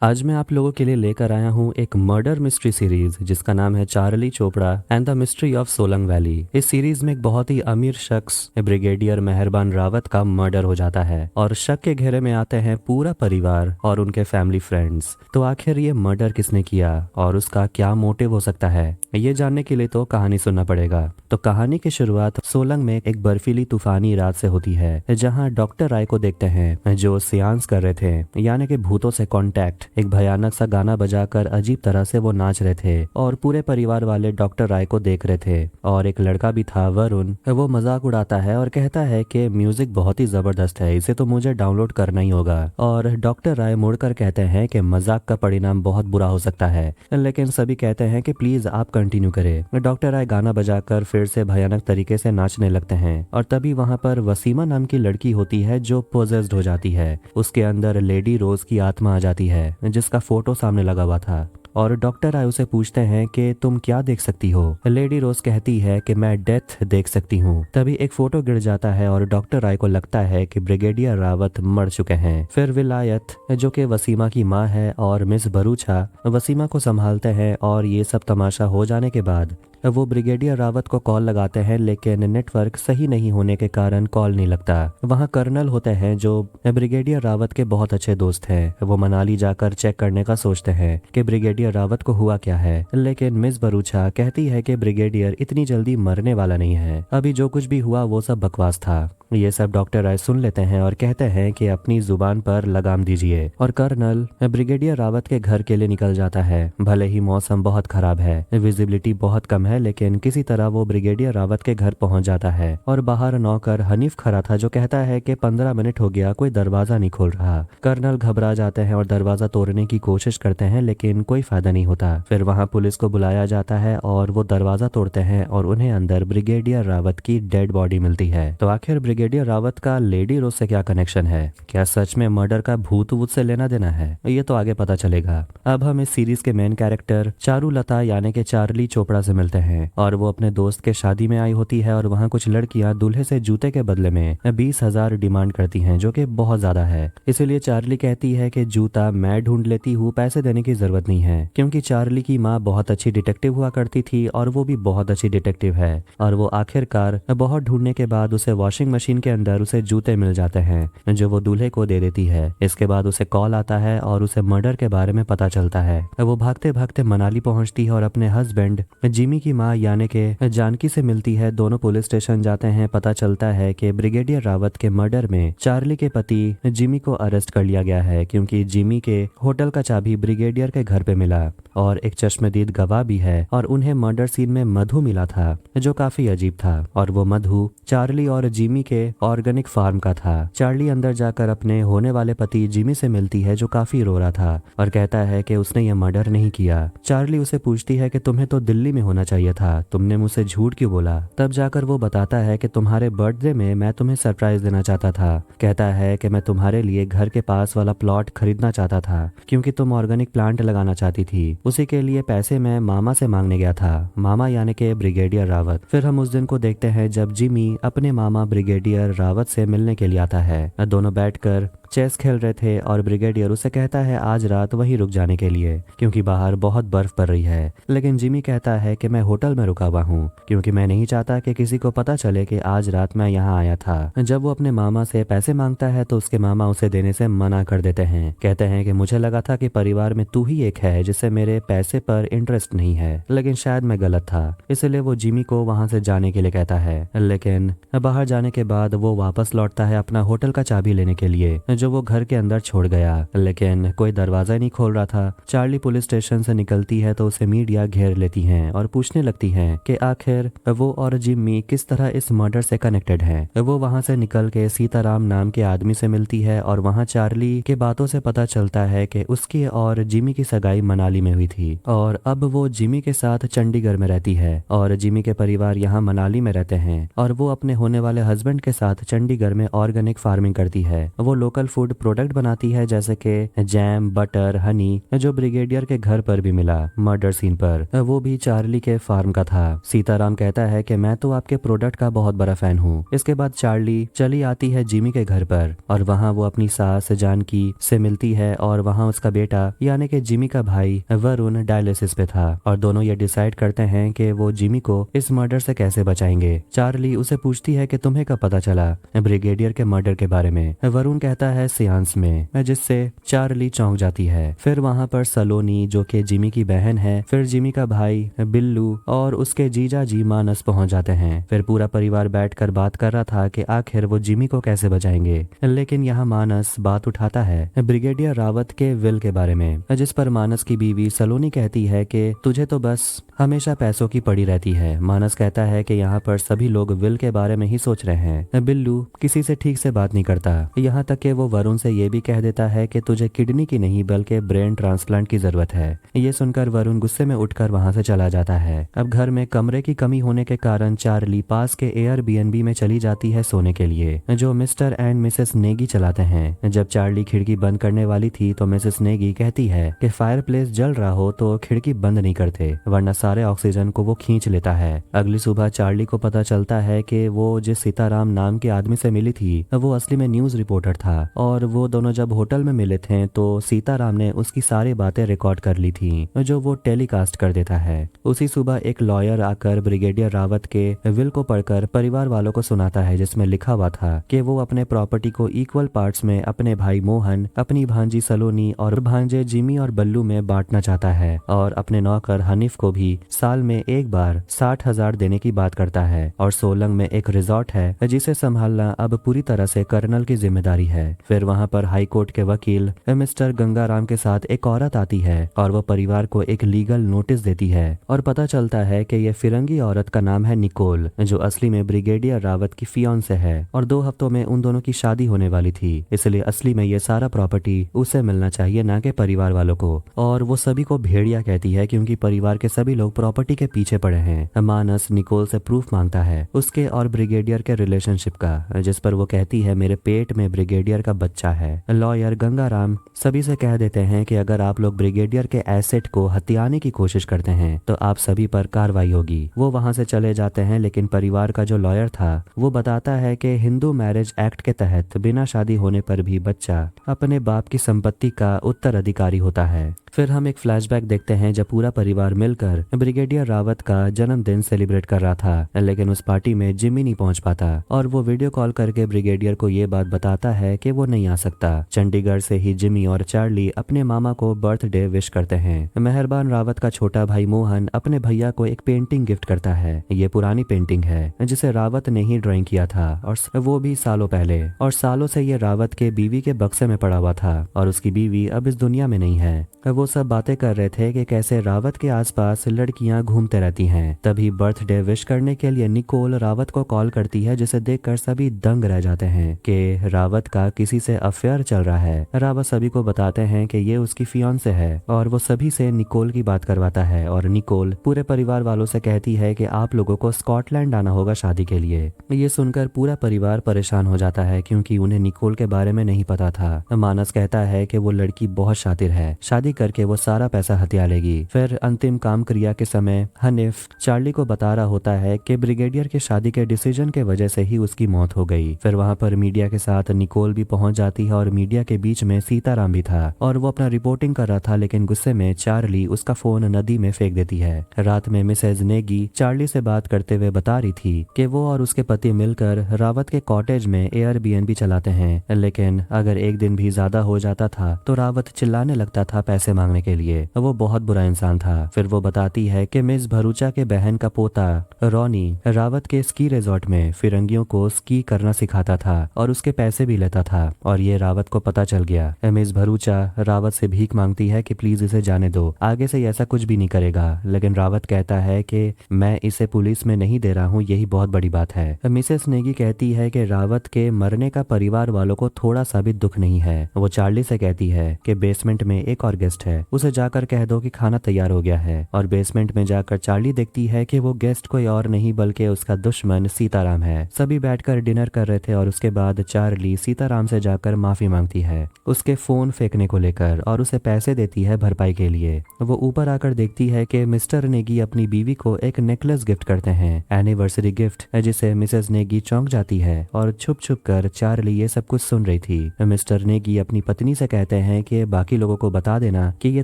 आज मैं आप लोगों के लिए लेकर आया हूँ एक मर्डर मिस्ट्री सीरीज जिसका नाम है Charlie Chopra and the mystery of Solang valley. इस सीरीज में एक बहुत ही अमीर शख्स ब्रिगेडियर मेहरबान रावत का मर्डर हो जाता है और शक के घेरे में आते हैं पूरा परिवार और उनके फैमिली फ्रेंड्स। तो आखिर ये मर्डर किसने किया और उसका क्या मोटिव हो सकता है, ये जानने के लिए तो कहानी सुनना पड़ेगा। तो कहानी की शुरुआत सोलंग में एक बर्फीली तूफानी रात से होती है, जहाँ डॉक्टर राय को देखते हैं जो सियांस कर रहे थे, यानी कि भूतों से कॉन्टैक्ट। एक भयानक सा गाना बजाकर अजीब तरह से वो नाच रहे थे और पूरे परिवार वाले डॉक्टर राय को देख रहे थे। और एक लड़का भी था वरुण, वो मजाक उड़ाता है और कहता है कि म्यूजिक बहुत ही जबरदस्त है, इसे तो मुझे डाउनलोड करना ही होगा। और डॉक्टर राय मुड़कर कहते हैं कि मजाक का परिणाम बहुत बुरा हो सकता है, लेकिन सभी कहते हैं कि प्लीज आप कंटिन्यू करें। डॉक्टर राय गाना बजाकर फिर से भयानक तरीके से नाचने लगते हैं और तभी वहां पर वसीमा नाम की लड़की होती है जो पोजेस्ड हो जाती है। उसके अंदर लेडी रोज की आत्मा आ जाती है जिसका फोटो सामने लगा हुआ था। और डॉक्टर राय उसे पूछते हैं कि तुम क्या देख सकती हो। लेडी रोज कहती है कि मैं डेथ देख सकती हूँ। तभी एक फोटो गिर जाता है और डॉक्टर राय को लगता है कि ब्रिगेडियर रावत मर चुके हैं। फिर विलायत जो कि वसीमा की माँ है और मिस भरूचा वसीमा को संभालते हैं और ये सब तमाशा हो जाने के बाद वो ब्रिगेडियर रावत को कॉल लगाते हैं, लेकिन नेटवर्क सही नहीं होने के कारण कॉल नहीं लगता। वहाँ कर्नल होते हैं जो ब्रिगेडियर रावत के बहुत अच्छे दोस्त हैं। वो मनाली जाकर चेक करने का सोचते हैं कि ब्रिगेडियर रावत को हुआ क्या है, लेकिन मिस भरूचा कहती है कि ब्रिगेडियर इतनी जल्दी मरने वाला नहीं है, अभी जो कुछ भी हुआ वो सब बकवास था। ये सब डॉक्टर राय सुन लेते हैं और कहते हैं कि अपनी जुबान पर लगाम दीजिए। और कर्नल ब्रिगेडियर रावत के घर के लिए निकल जाता है। भले ही मौसम बहुत खराब है, विजिबिलिटी बहुत कम है, लेकिन किसी तरह वो ब्रिगेडियर रावत के घर पहुंच जाता है। और बाहर नौकर हनीफ खड़ा था जो कहता है कि 15 मिनट हो गया, कोई दरवाजा नहीं खोल रहा। कर्नल घबरा जाते हैं और दरवाजा तोड़ने की कोशिश करते हैं, लेकिन कोई फायदा नहीं होता। फिर वहाँ पुलिस को बुलाया जाता है और वो दरवाजा तोड़ते हैं और उन्हें अंदर ब्रिगेडियर रावत की डेड बॉडी मिलती है। तो आखिर ब्रिगेडियर रावत का लेडी रोज से क्या कनेक्शन है? क्या सच में मर्डर का भूत वूत से लेना देना है? ये तो आगे पता चलेगा। अब हम इस सीरीज के मेन कैरेक्टर चारुलता यानी कि चार्ली चोपड़ा से मिलते हैं और वो अपने दोस्त के शादी में आई होती है और वहाँ कुछ लड़कियां दूल्हे से जूते के बदले में 20,000 डिमांड करती हैं, जो कि बहुत ज्यादा है। इसीलिए चार्ली कहती है कि जूता मैं ढूंढ लेती हूँ, पैसे देने की जरूरत नहीं है, क्योंकि चार्ली की माँ बहुत अच्छी डिटेक्टिव हुआ करती थी और वो भी बहुत अच्छी डिटेक्टिव है। और वो आखिरकार बहुत ढूंढने के बाद उसे वॉशिंग मशीन के अंदर उसे जूते मिल जाते हैं जो वो दूल्हे को दे देती है। इसके बाद उसे कॉल आता है और उसे मर्डर के बारे में पता चलता है। वो भागते भागते मनाली पहुंचती है और अपने हस्बैंड जिमी की माँ यानी के जानकी से मिलती है। दोनों पुलिस स्टेशन जाते हैं। पता चलता है कि ब्रिगेडियर रावत के मर्डर में चार्ली के पति जिमी को अरेस्ट कर लिया गया है, क्योंकि जिमी के होटल का चाबी ब्रिगेडियर के घर पे मिला और एक चश्मदीद गवाह भी है। और उन्हें मर्डर सीन में मधु मिला था जो काफी अजीब था, और वो मधु चार्ली और जिमी के ऑर्गेनिक फार्म का था। चार्ली अंदर जाकर अपने होने वाले पति जिमी से मिलती है जो काफी रो रहा था और कहता है कि उसने ये मर्डर नहीं किया। चार्ली उसे पूछती है कि तुम्हें तो दिल्ली में होना चाहिए था, तुमने मुझसे झूठ क्यों बोला? तब जाकर वो बताता है कि तुम्हारे बर्थडे में मैं तुम्हें सरप्राइज देना चाहता था। कहता है कि मैं तुम्हारे लिए घर के पास वाला प्लॉट खरीदना चाहता था क्योंकि तुम ऑर्गेनिक प्लांट लगाना चाहती थी। उसी के लिए पैसे मैं मामा से मांगने गया था, मामा यानी के ब्रिगेडियर रावत। फिर हम उस दिन को देखते हैं जब जिमी अपने मामा ब्रिगेडियर रावत से मिलने के लिए आता है। दोनों बैठकर चेस खेल रहे थे और ब्रिगेडियर उसे कहता है आज रात वहीं रुक जाने के लिए क्योंकि बाहर बहुत बर्फ पड़ रही है। लेकिन जिमी कहता है कि मैं होटल में रुका हुआ हूँ क्योंकि मैं नहीं चाहता कि किसी को पता चले कि आज रात मैं यहाँ आया था। जब वो अपने मामा से पैसे मांगता है तो उसके मामा उसे देने से मना कर देते हैं। कहते हैं कि मुझे लगा था कि परिवार में तू ही एक है जिससे मेरे पैसे पर इंटरेस्ट नहीं है, लेकिन शायद मैं गलत था। इसलिए वो जिमी को वहां से जाने के लिए कहता है, लेकिन बाहर जाने के बाद वो वापस लौटता है अपना होटल का चाबी लेने के लिए जो वो घर के अंदर छोड़ गया, लेकिन कोई दरवाजा नहीं खोल रहा था। चार्ली पुलिस स्टेशन से निकलती है तो उसे मीडिया घेर लेती है और पूछने लगती है कि आखिर वो और जिम्मी किस तरह इस मर्डर से कनेक्टेड है। वो वहां से निकल के सीताराम नाम के आदमी से मिलती है और वहां चार्ली के बातों से पता चलता है कि उसकी और जिमी की सगाई मनाली में हुई थी और अब वो जिमी के साथ चंडीगढ़ में रहती है और जिमी के परिवार यहाँ मनाली में रहते हैं और वो अपने होने वाले हस्बैंड के साथ चंडीगढ़ में ऑर्गेनिक फार्मिंग करती है। वो लोकल लोकल फूड प्रोडक्ट बनाती है जैसे कि जैम, बटर, हनी, जो ब्रिगेडियर के घर पर भी मिला मर्डर सीन पर। वो भी चार्ली के फार्म का था। सीताराम कहता है कि मैं तो आपके प्रोडक्ट का बहुत बड़ा फैन हूँ। इसके बाद चार्ली चली आती है जिमी के घर पर और वहाँ वो अपनी सास जानकी से मिलती है और वहाँ उसका बेटा यानी कि जिमी का भाई वरुण डायलिसिस पे था और दोनों ये डिसाइड करते हैं कि वो जिमी को इस मर्डर से कैसे बचाएंगे। चार्ली उसे पूछती है कि तुम्हें कब पता चला ब्रिगेडियर के मर्डर के बारे में। वरुण कहता है सियांस में, जिससे चार्ली चौंक जाती है। फिर वहाँ पर सलोनी जो कि जिमी की बहन है, फिर जिमी का भाई बिल्लू और उसके जीजा जी मानस पहुंच जाते हैं। फिर पूरा परिवार बैठकर बात कर रहा था कि आखिर वो जिमी को कैसे बचाएंगे, लेकिन यहाँ मानस बात उठाता है ब्रिगेडियर रावत के विल के बारे में, जिस पर मानस की बीवी सलोनी कहती है कि तुझे तो बस हमेशा पैसों की पड़ी रहती है। मानस कहता है कि यहाँ पर सभी लोग विल के बारे में ही सोच रहे हैं। बिल्लू किसी से ठीक से बात नहीं करता, यहाँ तक कि वो वरुण से ये भी कह देता है कि तुझे किडनी की नहीं बल्कि ब्रेन ट्रांसप्लांट की जरूरत है। ये सुनकर वरुण गुस्से में उठकर वहाँ से चला जाता है। अब घर में कमरे की कमी होने के कारण चार्ली पास के एयरबीएनबी में चली जाती है सोने के लिए, जो मिस्टर एंड मिसेस नेगी चलाते हैं। जब चार्ली खिड़की बंद करने वाली थी तो मिसेस नेगी कहती है कि फायरप्लेस जल रहा हो तो खिड़की बंद नहीं करते वरना सारे ऑक्सीजन को वो खींच लेता है। अगली सुबह चार्ली को पता चलता है कि वो जिस सीताराम नाम के आदमी से मिली थी वो असली में न्यूज रिपोर्टर था और वो दोनों जब होटल में मिले थे तो सीताराम ने उसकी सारी बातें रिकॉर्ड कर ली थी जो वो टेलीकास्ट कर देता है। उसी सुबह एक लॉयर आकर ब्रिगेडियर रावत के विल को पढ़कर परिवार वालों को सुनाता है, जिसमें लिखा हुआ था कि वो अपने प्रॉपर्टी को इक्वल पार्ट्स में अपने भाई मोहन, अपनी भांजी सलोनी और भांजे जिमी और बल्लू में बांटना चाहता है और अपने नौकर हनीफ को भी साल में एक बार 60,000 देने की बात करता है। और सोलंग में एक रिजॉर्ट है जिसे संभालना अब पूरी तरह से कर्नल की जिम्मेदारी है। फिर वहाँ पर हाई कोर्ट के वकील मिस्टर गंगाराम के साथ एक औरत आती है और वो परिवार को एक लीगल नोटिस देती है और पता चलता है कि ये फिरंगी औरत का नाम है निकोल, जो असली में ब्रिगेडियर रावत की फियांसे है और 2 हफ्तों में उन दोनों की शादी होने वाली थी, इसलिए असली में ये सारा प्रॉपर्टी उसे मिलना चाहिए ना कि परिवार वालों को। और वो सभी को भेड़िया कहती है क्योंकि परिवार के सभी लोग प्रॉपर्टी के पीछे पड़े हैं। मानस निकोल से प्रूफ मांगता है उसके और ब्रिगेडियर के रिलेशनशिप का, जिस पर वो कहती है मेरे पेट में ब्रिगेडियर का बच्चा है। लॉयर गंगाराम सभी से कह देते हैं कि अगर आप लोग ब्रिगेडियर के एसेट को हथियाने की कोशिश करते हैं तो आप सभी पर कार्रवाई होगी। वो वहां से चले जाते हैं, लेकिन परिवार का जो लॉयर था वो बताता है कि हिंदू मैरिज एक्ट के तहत बिना शादी होने पर भी बच्चा अपने बाप की संपत्ति का उत्तराधिकारी होता है। फिर हम एक फ्लैशबैक देखते हैं जब पूरा परिवार मिलकर ब्रिगेडियर रावत का जन्मदिन सेलिब्रेट कर रहा था, लेकिन उस पार्टी में जिमी नहीं पहुंच पाता और वो वीडियो कॉल करके ब्रिगेडियर को ये बात बताता है कि वो नहीं आ सकता। चंडीगढ़ से ही जिमी और चार्ली अपने मामा को बर्थडे विश करते हैं। मेहरबान रावत का छोटा भाई मोहन अपने भैया को एक पेंटिंग गिफ्ट करता है। ये पुरानी पेंटिंग है जिसे रावत ने ही ड्राइंग किया था और वो भी सालों पहले, और सालों से ये रावत के बीवी के बक्से में पड़ा हुआ था और उसकी बीवी अब इस दुनिया में नहीं है। वो सब बातें कर रहे थे कि कैसे रावत के आसपास लड़कियां घूमते रहती हैं। तभी बर्थडे विश करने के लिए निकोल रावत को कॉल करती है, जिसे देखकर सभी दंग रह जाते हैं कि रावत का किसी से अफेयर चल रहा है। रावत सभी को बताते हैं कि ये उसकी फियांसे है और वो सभी से निकोल की बात करवाता है और निकोल पूरे परिवार वालों से कहती है कि आप लोगों को स्कॉटलैंड आना होगा शादी के लिए। ये सुनकर पूरा परिवार परेशान हो जाता है क्योंकि उन्हें निकोल के बारे में नहीं पता था। मानस कहता है कि वो लड़की बहुत शातिर है, शादी करके वो सारा पैसा हथिया लेगी। फिर अंतिम काम क्रिया के समय हनीफ चार्ली को बता रहा होता है कि ब्रिगेडियर की शादी के डिसीजन के वजह से ही उसकी मौत हो गई। फिर वहाँ पर मीडिया के साथ निकोल भी पहुंच जाती है और मीडिया के बीच में सीताराम भी था और वो अपना रिपोर्टिंग कर रहा था, लेकिन गुस्से में चार्ली उसका फोन नदी में फेंक देती है। रात में मिसेज नेगी चार्ली से बात करते हुए बता रही थी कि वो और उसके पति मिलकर रावत के कॉटेज में एयरबीएनबी चलाते हैं, लेकिन अगर एक दिन भी ज्यादा हो जाता था तो रावत चिल्लाने लगता था पैसे मांगने के लिए। वो बहुत बुरा इंसान था। फिर वो बताती है कि मिस भरूचा के बहन का पोता रॉनी रावत के स्की रिजॉर्ट में फिरंगियों को स्की करना सिखाता था और उसके पैसे भी लेता था और ये रावत को पता चल गया। मिस भरूचा रावत से भीख मांगती है कि प्लीज इसे जाने दो, आगे से ऐसा कुछ भी नहीं करेगा, लेकिन रावत कहता है कि मैं इसे पुलिस में नहीं दे रहा हूँ, यही बहुत बड़ी बात है। मिसेस नेगी कहती है कि रावत के मरने का परिवार वालों को थोड़ा सा भी दुख नहीं है। वो चार्ली से कहती है कि बेसमेंट में एक और गेस्ट है, उसे जाकर कह दो कि खाना तैयार हो गया है। और बेसमेंट में जाकर चार्ली देखती है कि वो गेस्ट कोई और नहीं बल्कि उसका दुश्मन सीताराम है। सभी बैठकर डिनर कर रहे थे और उसके बाद चार्ली सीताराम से जाकर माफी मांगती है उसके फोन फेंकने को लेकर और उसे पैसे देती है भरपाई के लिए। वो ऊपर आकर देखती है कि मिस्टर नेगी अपनी बीवी को एक नेकलेस गिफ्ट करते हैं, एनिवर्सरी गिफ्ट, जिसे मिसेस नेगी चौंक जाती है और छुप छुप कर चार्ली ये सब कुछ सुन रही थी। मिस्टर नेगी अपनी पत्नी से कहते हैं कि बाकी लोगों को बता देना कि ये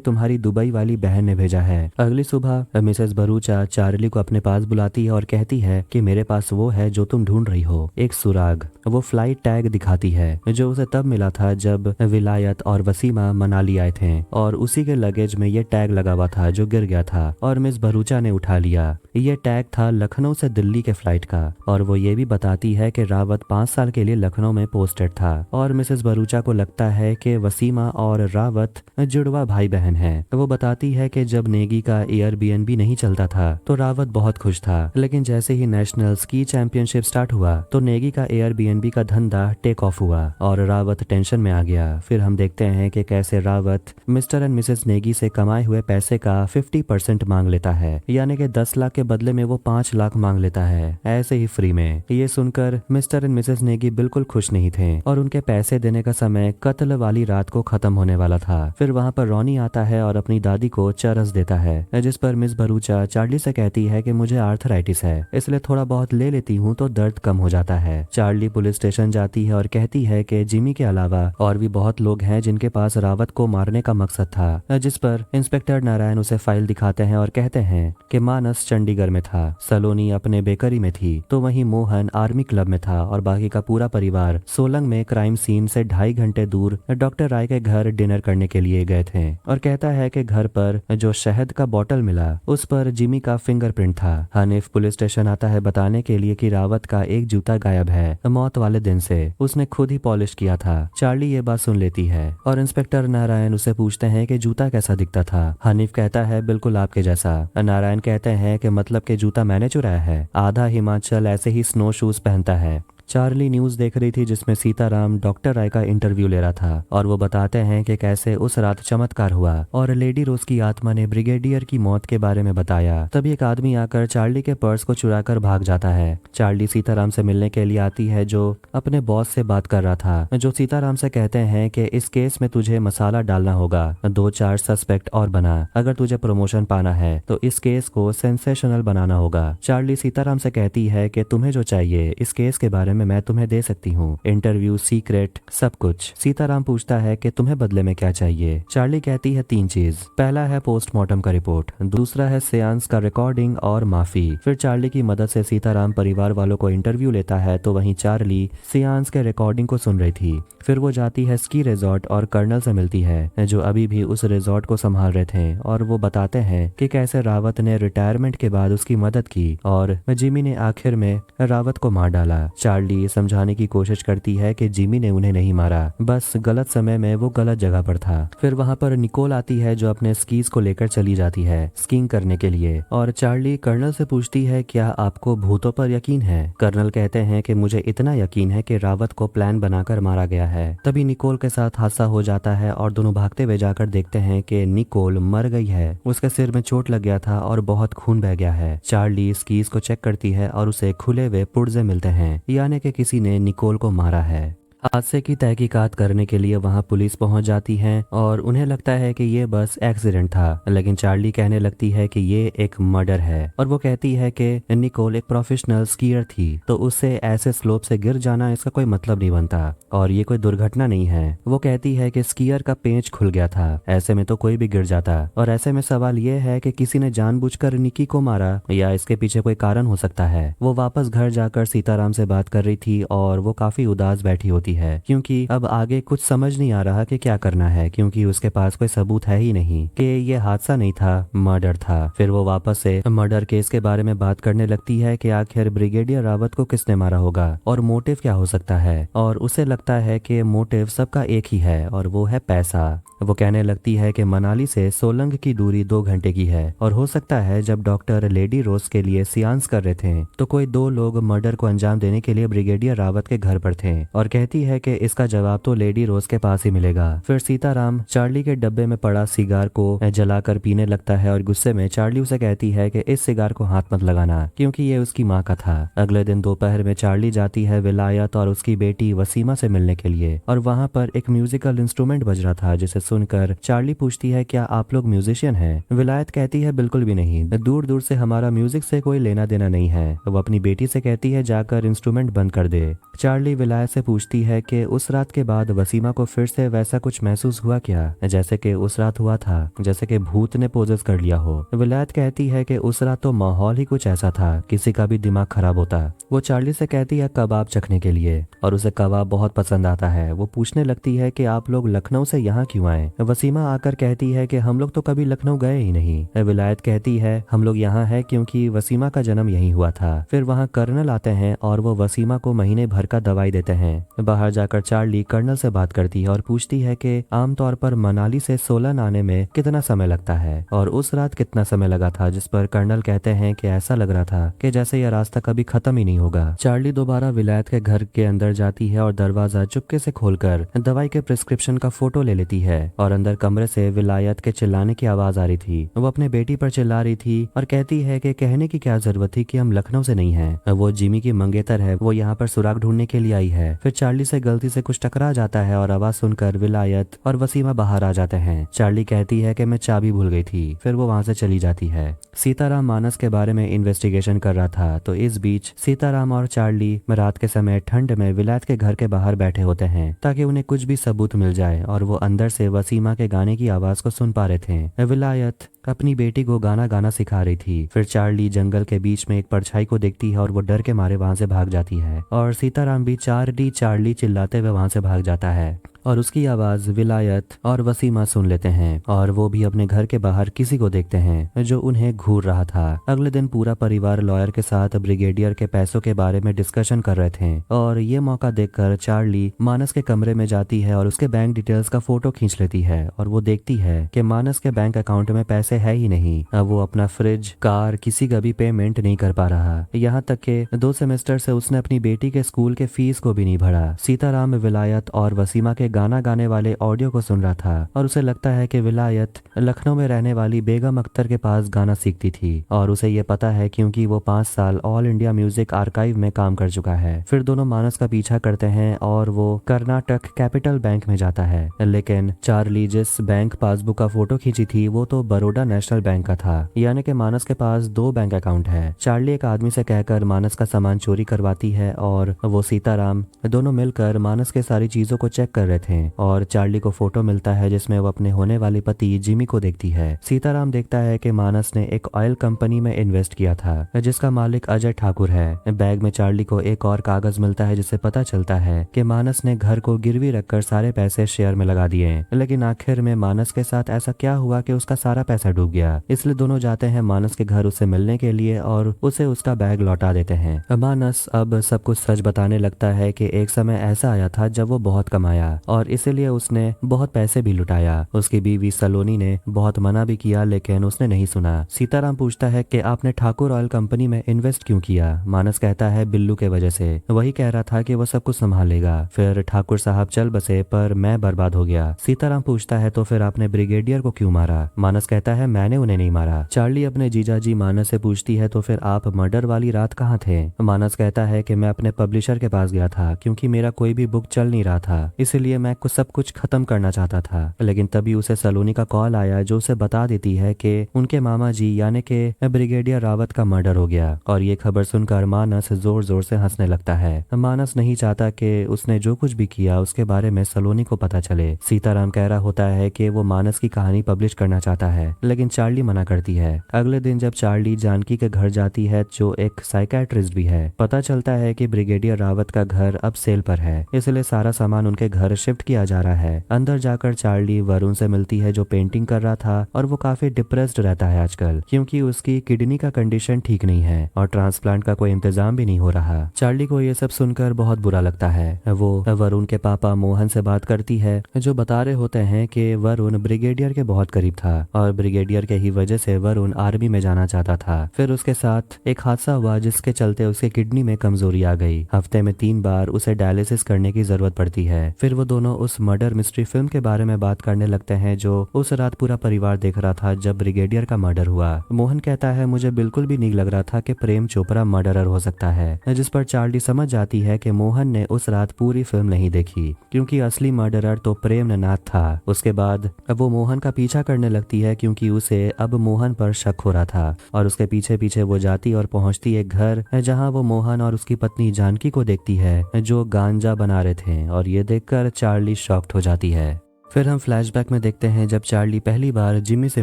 तुम्हारी दुबई वाली बहन ने भेजा है। अगली सुबह मिसेस भरूचा चार्ली को अपने पास बुलाती है और कहती है कि मेरे पास वो है जो तुम ढूंढ रही हो, एक सुराग। वो फ्लाइट टैग दिखाती है जो उसे तब मिला था जब विलायत और वसीमा मनाली आए थे और उसी के लगेज में ये टैग लगा हुआ था जो गिर गया था और मिस भरूचा ने उठा लिया। ये टैग था लखनऊ से दिल्ली के फ्लाइट का और वो ये भी बताती है कि रावत 5 साल के लिए लखनऊ में पोस्टेड था और मिसेस भरूचा को लगता है कि वसीमा और रावत जुड़वा भाई बहन है। वो बताती है कि जब नेगी का एयरबीएनबी नहीं चलता था तो रावत बहुत खुश था, लेकिन जैसे ही नेशनल स्की चैंपियनशिप स्टार्ट हुआ तो नेगी का एयरबीएनबी का धंधा टेक ऑफ हुआ और रावत टेंशन में आ गया। फिर हम देखते हैं कि कैसे Rawat mister and Mrs Negi से कमाए हुए पैसे का 50% मांग लेता है, यानी कि 10 लाख के बदले में वो 5 लाख मांग लेता है ऐसे ही फ्री में। ये सुनकर मिस्टर एंड मिसेस नेगी बिल्कुल खुश नहीं थे और उनके पैसे देने का समय कत्ल वाली रात को खत्म होने वाला था। फिर वहाँ पर रॉनी आता है और अपनी दादी को चरस देता है, जिस पर मिस भरूचा चार्ली से कहती है कि मुझे आर्थराइटिस है इसलिए थोड़ा बहुत ले लेती हूँ तो दर्द कम हो जाता है। चार्ली पुलिस स्टेशन जाती है और कहती है कि जिमी के अलावा और भी बहुत लोग हैं जिनके पास रावत को मारने का मकसद था, जिस पर इंस्पेक्टर नारायण उसे फाइल दिखाते हैं और कहते हैं कि मानस चंडीगढ़ में था, सलोनी अपने बेकरी में थी, तो वहीं मोहन आर्मी क्लब में था और बाकी का पूरा परिवार सोलंग में क्राइम सीन से 2.5 घंटे दूर डॉक्टर राय के घर डिनर करने के लिए गए थे। और कहता है कि घर पर जो शहद का बोतल मिला उस पर जिमी का फिंगरप्रिंट था। हनीफ पुलिस स्टेशन आता है बताने के लिए कि रावत का एक जूता गायब है, मौत वाले दिन से उसने खुद ही पॉलिश किया था। चार्ली ये बात सुन लेती है और इंस्पेक्टर नारायण उसे पूछते हैं कि जूता कैसा दिखता था। हनीफ कहता है बिल्कुल आपके जैसा। नारायण कहते हैं कि मतलब कि जूता मैंने चुराया है, आधा हिमाचल ऐसे ही स्नो शूज पहनता है। चार्ली न्यूज देख रही थी जिसमें सीताराम डॉक्टर राय का इंटरव्यू ले रहा था और वो बताते हैं कि कैसे उस रात चमत्कार हुआ और लेडी रोज की आत्मा ने ब्रिगेडियर की मौत के बारे में बताया। तभी एक आदमी आकर चार्ली के पर्स को चुराकर भाग जाता है। चार्ली सीताराम से मिलने के लिए आती है जो अपने बॉस से बात कर रहा था, जो सीताराम से कहते हैं कि इस केस में तुझे मसाला डालना होगा, 2-4 सस्पेक्ट और बना, अगर तुझे प्रमोशन पाना है तो इस केस को सेंसेशनल बनाना होगा। चार्ली सीताराम से कहती है कि तुम्हें जो चाहिए इस केस के बारे में मैं तुम्हें दे सकती हूँ, इंटरव्यू, सीक्रेट, सब कुछ। सीताराम पूछता है कि तुम्हें बदले में क्या चाहिए। चार्ली कहती है 3 चीज। पहला है पोस्टमार्टम का रिपोर्ट, दूसरा है सेंस का रिकॉर्डिंग और माफी। फिर चार्ली की मदद से सीताराम परिवार वालों को इंटरव्यू लेता है तो वहीं चार्ली सेंस के रिकॉर्डिंग को सुन रही थी। फिर वो जाती है स्की रिजॉर्ट और कर्नल से मिलती है जो अभी भी उस रिजॉर्ट को संभाल रहे थे और वो बताते हैं कि कैसे रावत ने रिटायरमेंट के बाद उसकी मदद की और जिमी ने आखिर में रावत को मार डाला। चार्ली समझाने की कोशिश करती है कि जिमी ने उन्हें नहीं मारा, बस गलत समय में वो गलत जगह पर था। फिर वहाँ पर निकोल आती है जो अपने स्कीज को लेकर चली जाती है स्कीइंग करने के लिए और चार्ली कर्नल से पूछती है क्या आपको भूतों पर यकीन है। कर्नल कहते हैं कि मुझे इतना यकीन है कि रावत को प्लान बनाकर मारा गया है। तभी निकोल के साथ हादसा हो जाता है और दोनों भागते हुए जाकर देखते हैं कि निकोल मर गई है, उसके सिर में चोट लग गया था और बहुत खून बह गया है। चार्ली स्कीज को चेक करती है और उसे खुले हुए पुर्जे मिलते हैं, यानी कि किसी ने निकोल को मारा है। हादसे की तहकीकात करने के लिए वहां पुलिस पहुंच जाती है और उन्हें लगता है कि ये बस एक्सीडेंट था, लेकिन चार्ली कहने लगती है कि ये एक मर्डर है और वो कहती है कि निकोल एक प्रोफेशनल स्कीयर थी तो उससे ऐसे स्लोप से गिर जाना इसका कोई मतलब नहीं बनता और ये कोई दुर्घटना नहीं है। वो कहती है कि स्कीयर का पेंच खुल गया था, ऐसे में तो कोई भी गिर जाता और ऐसे में सवाल ये है कि किसी ने जानबूझकर निकी को मारा या इसके पीछे कोई कारण हो सकता है। वो वापस घर जाकर सीताराम से बात कर रही थी और वो काफी उदास बैठी होती है क्योंकि अब आगे कुछ समझ नहीं आ रहा कि क्या करना है, क्योंकि उसके पास कोई सबूत है ही नहीं कि ये हादसा नहीं था, मर्डर था। फिर वो वापस से मर्डर केस के बारे में बात करने लगती है कि आखिर ब्रिगेडियर रावत को किसने मारा होगा और मोटिव क्या हो सकता है और उसे लगता है कि मोटिव सबका एक ही है और वो है पैसा। वो कहने लगती है कि मनाली से सोलंग की दूरी 2 घंटे की है और हो सकता है जब डॉक्टर लेडी रोज के लिए सियांस कर रहे थे तो कोई 2 लोग मर्डर को अंजाम देने के लिए ब्रिगेडियर रावत के घर पर थे और कहती कहती है कि इसका जवाब तो लेडी रोज के पास ही मिलेगा। फिर सीताराम चार्ली के डब्बे में पड़ा सिगार को जलाकर पीने लगता है और गुस्से में चार्ली उसे कहती है कि इस सिगार को हाथ मत लगाना, क्योंकि ये उसकी माँ का था। अगले दिन दोपहर में चार्ली जाती है विलायत और उसकी बेटी वसीमा से मिलने के लिए, और वहाँ पर एक म्यूजिकल इंस्ट्रूमेंट बज रहा था, जिसे सुनकर चार्ली पूछती है क्या आप लोग म्यूजिशियन हैं? विलायत कहती है बिल्कुल भी नहीं, दूर दूर से हमारा म्यूजिक से कोई लेना देना नहीं है। वो अपनी बेटी से कहती है जाकर इंस्ट्रूमेंट बंद कर दे। चार्ली विलायत से पूछती है कि उस रात के बाद वसीमा को फिर से वैसा कुछ महसूस हुआ क्या, जैसे कि उस रात हुआ था, जैसे कि भूत ने पोजेस कर लिया हो। विलायत कहती है कि उस रात तो माहौल ही कुछ ऐसा था, किसी का भी दिमाग खराब होता। वो चार्ली से कहती है कबाब चखने के लिए, और उसे कबाब बहुत पसंद आता है। वो पूछने लगती है कि आप लोग लखनऊ से यहाँ क्यों आए? वसीमा आकर कहती है कि हम लोग तो कभी लखनऊ गए ही नहीं। विलायत कहती है हम लोग यहाँ है क्योंकि वसीमा का जन्म यहीं हुआ था। फिर वहाँ कर्नल आते हैं और वो वसीमा को महीने भर का दवाई देते हैं। बाहर जाकर चार्ली कर्नल से बात करती है और पूछती है कि आमतौर पर मनाली से सोलन आने में कितना समय लगता है, और उस रात कितना समय लगा था, जिस पर कर्नल कहते हैं कि ऐसा लग रहा था कि जैसे यह रास्ता कभी खत्म ही नहीं होगा। चार्ली दोबारा विलायत के घर के अंदर जाती है और दरवाजा चुपके से खोलकर दवाई के प्रिस्क्रिप्शन का फोटो ले लेती है, और अंदर कमरे से विलायत के चिल्लाने की आवाज आ रही थी। वो अपने बेटी पर चिल्ला रही थी और कहती है कि कहने की क्या जरूरत थी कि हम लखनऊ से नहीं हैं। वो जिमी की मंगेतर है, वो यहाँ पर सुराग ढूंढने के लिए आई है। फिर चार्ली से गलती से कुछ टकरा जाता है और आवाज सुनकर विलायत और वसीमा बाहर आ जाते हैं। चार्ली कहती है कि मैं चाबी भूल गई थी। फिर वो वहां से चली जाती है। सीताराम मानस के बारे में इन्वेस्टिगेशन कर रहा था, तो इस बीच सीताराम और चार्ली रात के समय ठंड में विलायत के घर के बाहर बैठे होते हैं ताकि उन्हें कुछ भी सबूत मिल जाए, और वो अंदर से वसीमा के गाने की आवाज को सुन पा रहे थे। विलायत अपनी बेटी को गाना गाना सिखा रही थी। फिर चार्ली जंगल के बीच में एक परछाई को देखती है और वो डर के मारे वहां से भाग जाती है, और सीताराम भी चार्ली चार्ली चिल्लाते हुए वहां से भाग जाता है, और उसकी आवाज विलायत और वसीमा सुन लेते हैं, और वो भी अपने घर के बाहर किसी को देखते हैं जो उन्हें घूर रहा था। अगले दिन पूरा परिवार लॉयर के साथ ब्रिगेडियर के पैसों के बारे में डिस्कशन कर रहे थे, और ये मौका देखकर चार्ली मानस के कमरे में जाती है और उसके बैंक डिटेल्स का फोटो खींच लेती है, और वो देखती है कि मानस के बैंक अकाउंट में पैसे है ही नहीं। अब वो अपना फ्रिज, कार, किसी का भी पेमेंट नहीं कर पा रहा। यहाँ तक के 2 सेमेस्टर से उसने अपनी बेटी के स्कूल के फीस को भी नहीं भरा। सीताराम विलायत और वसीमा के गाना गाने वाले ऑडियो को सुन रहा था, और उसे लगता है कि विलायत लखनऊ में रहने वाली बेगम अख्तर के पास गाना सीखती थी, और उसे ये पता है क्योंकि वो 5 साल ऑल इंडिया म्यूजिक आर्काइव में काम कर चुका है। फिर दोनों मानस का पीछा करते हैं और वो कर्नाटक कैपिटल बैंक में जाता है, लेकिन चार्ली जिस बैंक पासबुक का फोटो खींची थी वो तो बड़ौदा नेशनल बैंक का था, यानी कि मानस के पास 2 बैंक अकाउंट है। चार्ली एक आदमी से कहकर मानस का सामान चोरी करवाती है, और वो सीताराम दोनों मिलकर मानस के सारी चीजों को चेक कर रहे थे, और चार्ली को फोटो मिलता है जिसमें वो अपने होने वाले पति जिमी को देखती है। सीताराम देखता है कि मानस ने एक ऑयल कंपनी में इन्वेस्ट किया था जिसका मालिक अजय ठाकुर है। बैग में चार्ली को एक और कागज मिलता है जिससे पता चलता है कि मानस ने घर को गिरवी रखकर सारे पैसे शेयर में लगा दिए, लेकिन आखिर में मानस के साथ ऐसा क्या हुआ कि उसका सारा पैसा डूब गया। इसलिए दोनों जाते हैं मानस के घर उसे मिलने के लिए और उसे उसका बैग लौटा देते हैं। मानस अब सब कुछ सच बताने लगता है कि एक समय ऐसा आया था जब वो बहुत कमाया और इसीलिए उसने बहुत पैसे भी लुटाया। उसकी बीवी सलोनी ने बहुत मना भी किया लेकिन उसने नहीं सुना। सीताराम पूछता है कि आपने ठाकुर ऑयल कंपनी में इन्वेस्ट क्यों किया? मानस कहता है बिल्लू के वजह से, वही कह रहा था कि वो सब कुछ संभालेगा। फिर ठाकुर साहब चल बसे पर मैं बर्बाद हो गया। सीताराम पूछता है तो फिर आपने ब्रिगेडियर को क्यों मारा? मानस कहता है मैंने उन्हें नहीं मारा। चार्ली अपने जीजाजी मानस से पूछती है तो फिर आप मर्डर वाली रात कहाँ थे? मानस कहता है कि मैं अपने पब्लिशर के पास गया था क्योंकि मेरा कोई भी बुक चल नहीं रहा था, इसलिए मैं सब कुछ खत्म करना चाहता था। लेकिन तभी उसे सलोनी का कॉल आया जो उसे बता देती है कि उनके मामा जी यानी कि ब्रिगेडियर रावत का मर्डर हो गया, और ये खबर सुनकर मानस जोर जोर से हंसने लगता है। मानस नहीं चाहता कि उसने जो कुछ भी किया उसके बारे में सलोनी को पता चले। सीताराम कह रहा होता है कि वो मानस की कहानी पब्लिश करना चाहता है, लेकिन चार्ली मना करती है। अगले दिन जब चार्ली जानकी के घर जाती है जो एक साइकेट्रिस्ट भी है, पता चलता है कि ब्रिगेडियर रावत का घर अब सेल पर है, इसलिए सारा सामान उनके घर शिफ्ट किया जा रहा है। अंदर जाकर चार्ली वरुण से मिलती है जो पेंटिंग कर रहा था और वो काफी डिप्रेस्ड रहता है आजकल क्योंकि उसकी किडनी का कंडीशन ठीक नहीं है और ट्रांसप्लांट का कोई इंतजाम भी नहीं हो रहा। चार्ली को ये सब सुनकर बहुत बुरा लगता है। वो वरुण के पापा मोहन से बात करती है जो बता रहे होते हैं कि वरुण ब्रिगेडियर के बहुत करीब था और ब्रिगेडियर के ही वजह से वरुण आर्मी में जाना चाहता था। फिर उसके साथ एक हादसा हुआ जिसके चलते उसके किडनी में कमजोरी आ गई। हफ्ते में 3 बार उसे डायलिसिस करने की जरूरत पड़ती है। फिर वो दोनों उस मर्डर मिस्ट्री फिल्म के बारे में बात करने लगते हैं जो उस रात पूरा परिवार देख रहा था जब ब्रिगेडियर का मर्डर हुआ। मोहन कहता है मुझे बिल्कुल भी नहीं लग रहा था कि प्रेम चोपड़ा मर्डरर हो सकता है, जिस पर चार्ली समझ जाती है कि मोहन ने उस रात पूरी फिल्म नहीं देखी क्योंकि असली मर्डरर तो प्रेम नाथ था। उसके बाद अब वो मोहन का पीछा करने लगती है क्योंकि उसे अब मोहन पर शक हो रहा था और उसके पीछे पीछे वो जाती और पहुंचती एक घर जहां वो मोहन और उसकी पत्नी जानकी को देखती है जो गांजा बना रहे थे और ये देखकर चार्ली शॉक्ड हो जाती है। फिर हम फ्लैशबैक में देखते हैं जब चार्ली पहली बार जिमी से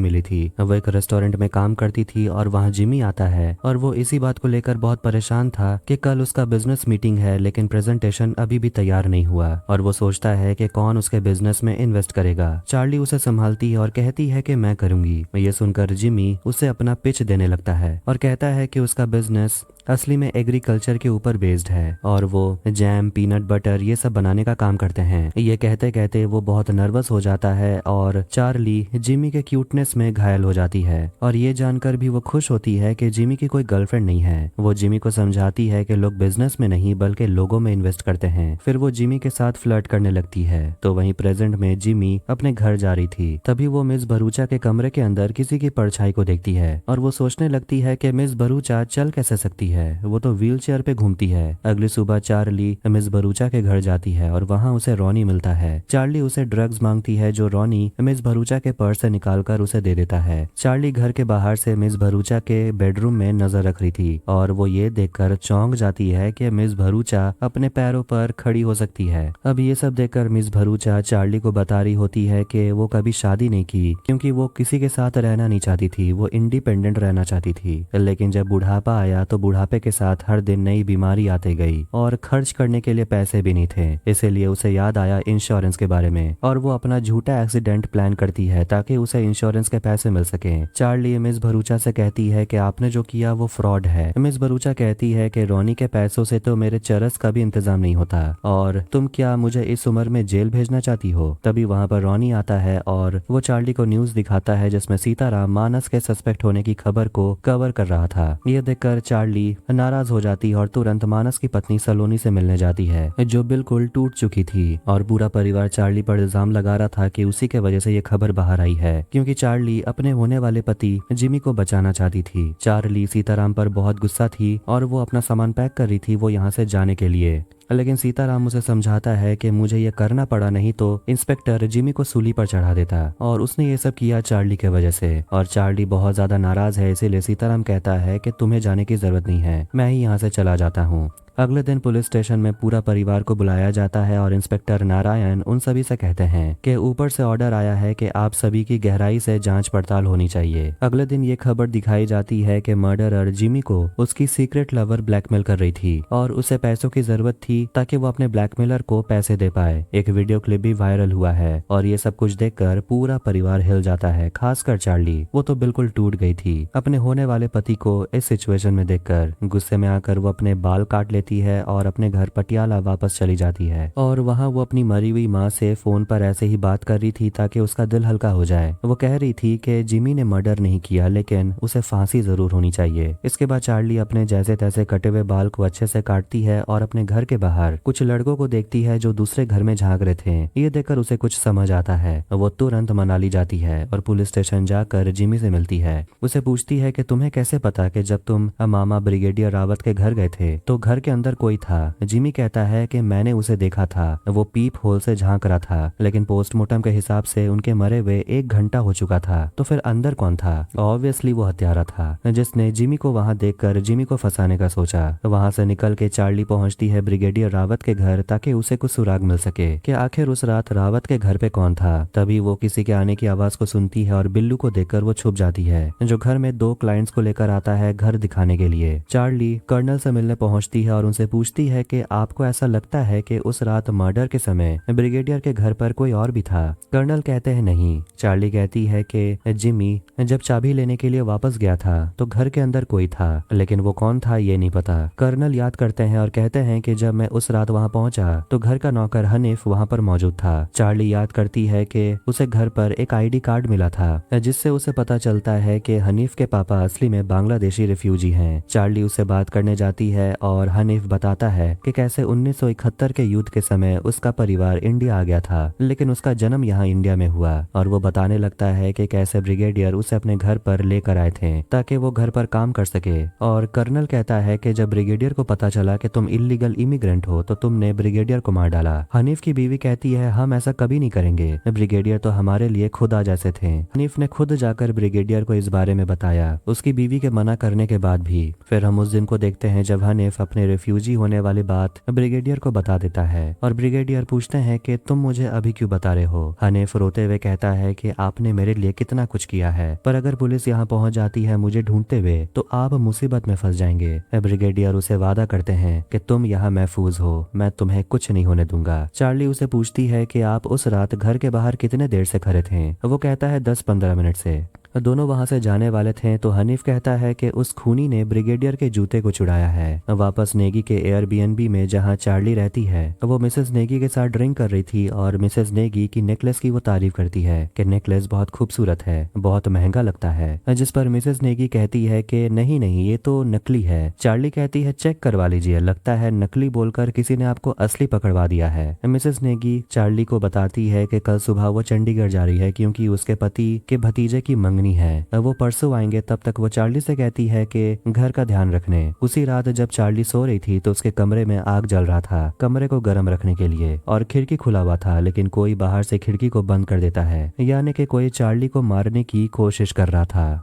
मिली थी। वो एक रेस्टोरेंट में काम करती थी और वहाँ जिमी आता है और वो इसी बात को लेकर बहुत परेशान था कि कल उसका बिजनेस मीटिंग है लेकिन प्रेजेंटेशन अभी भी तैयार नहीं हुआ और वो सोचता है कि कौन उसके बिजनेस में इन्वेस्ट करेगा। चार्ली उसे संभालती है और कहती है कि मैं करूंगी। ये सुनकर जिमी उसे अपना पिच देने लगता है और कहता है कि उसका बिजनेस असली में एग्रीकल्चर के ऊपर बेस्ड है और वो जैम, पीनट बटर ये सब बनाने का काम करते हैं। ये कहते कहते वो बहुत नर्वस हो जाता है और चार्ली जिमी के क्यूटनेस में घायल हो जाती है और ये जानकर भी वो खुश होती है कि जिमी की कोई गर्लफ्रेंड नहीं है। वो जिमी को समझाती है कि लोग बिजनेस में नहीं बल्कि लोगों में इन्वेस्ट करते हैं। फिर वो जिमी के साथ फ्लर्ट करने लगती है। तो वहीं प्रेजेंट में जिमी अपने घर जा रही थी, तभी वो मिस भरूचा के कमरे के अंदर किसी की परछाई को देखती है और वो सोचने लगती है कि मिस भरूचा चल कैसे सकती है, वो तो व्हीलचेयर पे घूमती है। अगली सुबह चार्ली मिस भरूचा के घर जाती है और वहाँ उसे रॉनी मिलता है। चार्ली उसे ड्रग्स मांगती है जो रॉनी मिस भरूचा के पर्स से निकालकर उसे दे देता है। चार्ली घर के बाहर से मिस भरूचा के बेडरूम में नजर रख रही थी और वो ये देखकर चौंक जाती है कि मिस भरूचा अपने पैरों पर खड़ी हो सकती है। अब ये सब देखकर मिस भरूचा चार्ली को बता रही होती है कि वो कभी शादी नहीं की क्योंकि वो किसी के साथ रहना नहीं चाहती थी, वो इंडिपेंडेंट रहना चाहती थी। लेकिन जब बुढ़ापा आया तो बुढ़ापे के साथ हर दिन नई बीमारी आते गई और खर्च करने के लिए पैसे भी नहीं थे, इसीलिए उसे याद आया इंश्योरेंस के बारे में और वो अपना झूठा एक्सीडेंट प्लान करती है ताकि उसे इंश्योरेंस के पैसे मिल सके। चार्ली मिस भरूचा से कहती है कि आपने जो किया वो फ्रॉड है। मिस भरूचा कहती है कि रॉनी के पैसों से तो मेरे चरस का भी इंतजाम नहीं होता और तुम क्या मुझे इस उम्र में जेल भेजना चाहती हो। तभी वहाँ पर रॉनी आता है और वो चार्ली को न्यूज दिखाता है जिसमें सीताराम मानस के सस्पेक्ट होने की खबर को कवर कर रहा था। ये देखकर चार्ली नाराज हो जाती है और तुरंत मानस की पत्नी सलोनी से मिलने जाती है जो बिल्कुल टूट चुकी थी और पूरा परिवार चार्ली पर इल्जाम लगा रहा था कि उसी के वजह से ये खबर बाहर आई है क्योंकि चार्ली अपने होने वाले पति जिमी को बचाना चाहती थी। चार्ली सीताराम पर बहुत गुस्सा थी और वो अपना सामान पैक कर रही थी वो यहाँ से जाने के लिए, लेकिन सीताराम उसे समझाता है कि मुझे ये करना पड़ा नहीं तो इंस्पेक्टर जिमी को सूली पर चढ़ा देता और उसने ये सब किया चार्ली के वजह से और चार्ली बहुत ज्यादा नाराज है। इसीलिए सीताराम कहता है कि तुम्हें जाने की जरूरत नहीं है, मैं ही यहाँ से चला जाता हूँ। अगले दिन पुलिस स्टेशन में पूरा परिवार को बुलाया जाता है और इंस्पेक्टर नारायण उन सभी से कहते हैं कि ऊपर से ऑर्डर आया है कि आप सभी की गहराई से जांच पड़ताल होनी चाहिए। अगले दिन ये खबर दिखाई जाती है कि मर्डरर जिमी को उसकी सीक्रेट लवर ब्लैकमेल कर रही थी और उसे पैसों की जरूरत थी ताकि वो अपने ब्लैकमेलर को पैसे दे पाए। एक वीडियो क्लिप भी वायरल हुआ है और ये सब कुछ देखकर पूरा परिवार हिल जाता है, खासकर चार्ली। वो तो बिल्कुल टूट गई थी अपने होने वाले पति को इस सिचुएशन में देखकर। गुस्से में आकर वो अपने बाल काट लेती है और अपने घर पटियाला वापस चली जाती है और वहाँ वो अपनी मरी हुई माँ से फोन पर ऐसे ही बात कर रही थी ताकि उसका दिल हल्का हो जाए। वो कह रही थी कि जिमी ने मर्डर नहीं किया लेकिन उसे फांसी जरूर होनी चाहिए। इसके बाद चार्ली अपने जैसे तैसे कटे हुए बाल को अच्छे से काटती है और अपने घर के बाहर कुछ लड़कों को देखती है जो दूसरे घर में झांक रहे थे। ये देखकर उसे कुछ समझ आता है। वो तुरंत मनाली जाती है और पुलिस स्टेशन जाकर जिमी से मिलती है। उसे पूछती है कि तुम्हें कैसे पता कि जब तुम मामा ब्रिगेडियर रावत के घर गए थे तो घर के अंदर कोई था। जिमी कहता है कि मैंने उसे देखा था, वो पीप होल से झांक रहा था लेकिन पोस्टमार्टम के हिसाब से उनके मरे हुए 1 घंटा हो चुका था। तो फिर अंदर कौन था? ऑब्वियसली वो हत्यारा था जिसने जिमी को वहां देखकर जिमी को फंसाने का सोचा। वहां से निकल के चार्ली पहुंचती है ब्रिगेडियर रावत के घर ताकि उसे कुछ सुराग मिल सके कि आखिर उस रात रावत के घर पे कौन था। तभी वो किसी के आने की आवाज को सुनती है और बिल्लू को देखकर वो छुप जाती है जो घर में 2 क्लाइंट्स को लेकर आता है घर दिखाने के लिए। चार्ली कर्नल से मिलने पहुंचती है और उनसे पूछती है कि आपको ऐसा लगता है कि उस रात मर्डर के समय ब्रिगेडियर के घर पर कोई और भी था। कर्नल कहते हैं नहीं। चार्ली कहती है कि जिमी जब चाबी लेने के लिए वापस गया था तो घर के अंदर कोई था, लेकिन वो कौन था ये नहीं पता। कर्नल याद करते हैं और कहते हैं कि जब मैं उस रात वहां पहुंचा तो घर का नौकर हनीफ वहां पर मौजूद था। चार्ली याद करती है कि उसे घर पर एक आईडी कार्ड मिला था जिससे उसे पता चलता है कि हनीफ के पापा असली में बांग्लादेशी रिफ्यूजी हैं। चार्ली उससे बात करने जाती है और हनीफ बताता है कि कैसे 1971 के युद्ध के समय उसका परिवार इंडिया आ गया था, लेकिन उसका जन्म यहाँ इंडिया में हुआ। और वो बताने लगता है कि कैसे ब्रिगेडियर उसे अपने घर पर लेकर आए थे ताकि वो घर पर काम कर सके। और कर्नल कहता है कि जब ब्रिगेडियर को पता चला कि तुम इलीगल इमिग्रेंट हो तो तुमने ब्रिगेडियर को मार डाला। हनीफ की बीवी कहती है हम ऐसा कभी नहीं करेंगे, ब्रिगेडियर तो हमारे लिए खुदा जैसे थे। हनीफ ने खुद जाकर ब्रिगेडियर को इस बारे में बताया, उसकी बीवी के मना करने के बाद भी। फिर हम उस दिन को देखते हैं जब हनीफ अपने रिफ्यूजी होने वाली बात ब्रिगेडियर को बता देता है और ब्रिगेडियर पूछते हैं कि तुम मुझे अभी क्यों बता रहे हो। हनीफ रोते हुए कहता है कि आपने मेरे लिए कितना कुछ किया है, पर अगर पुलिस यहाँ पहुंच जाती है मुझे ढूंढते हुए तो आप मुसीबत में फंस जाएंगे। ब्रिगेडियर उसे वादा करते हैं कि तुम यहाँ महफूज हो, मैं तुम्हें कुछ नहीं होने दूंगा। चार्ली उसे पूछती है कि आप उस रात घर के बाहर कितने देर से खड़े थे। वो कहता है 10-15 मिनट से। दोनों वहां से जाने वाले थे तो हनीफ कहता है कि उस खूनी ने ब्रिगेडियर के जूते को चुराया है। वापस नेगी के एयरबीएनबी में जहां चार्ली रहती है, वो मिसेस नेगी के साथ ड्रिंक कर रही थी और मिसेस नेगी की नेकलेस की वो तारीफ करती है कि नेकलेस बहुत खूबसूरत है, बहुत महंगा लगता है। जिस पर मिसेस नेगी कहती है कि नहीं नहीं ये तो नकली है। चार्ली कहती है चेक करवा लीजिए, लगता है नकली बोलकर किसी ने आपको असली पकड़वा दिया है। मिसेस नेगी चार्ली को बताती है कि कल सुबह वो चंडीगढ़ जा रही है क्योंकि उसके पति के भतीजे की मंगनी है, वो परसों आएंगे। तब तक वो चार्ली से कहती है कि घर का ध्यान रखने। उसी रात जब चार्ली सो रही थी तो उसके कमरे में आग जल रहा था कमरे को गर्म रखने के लिए, और खिड़की खुला हुआ था, लेकिन कोई बाहर से खिड़की को बंद कर देता है, यानी कि कोई चार्ली को मारने की कोशिश कर रहा था।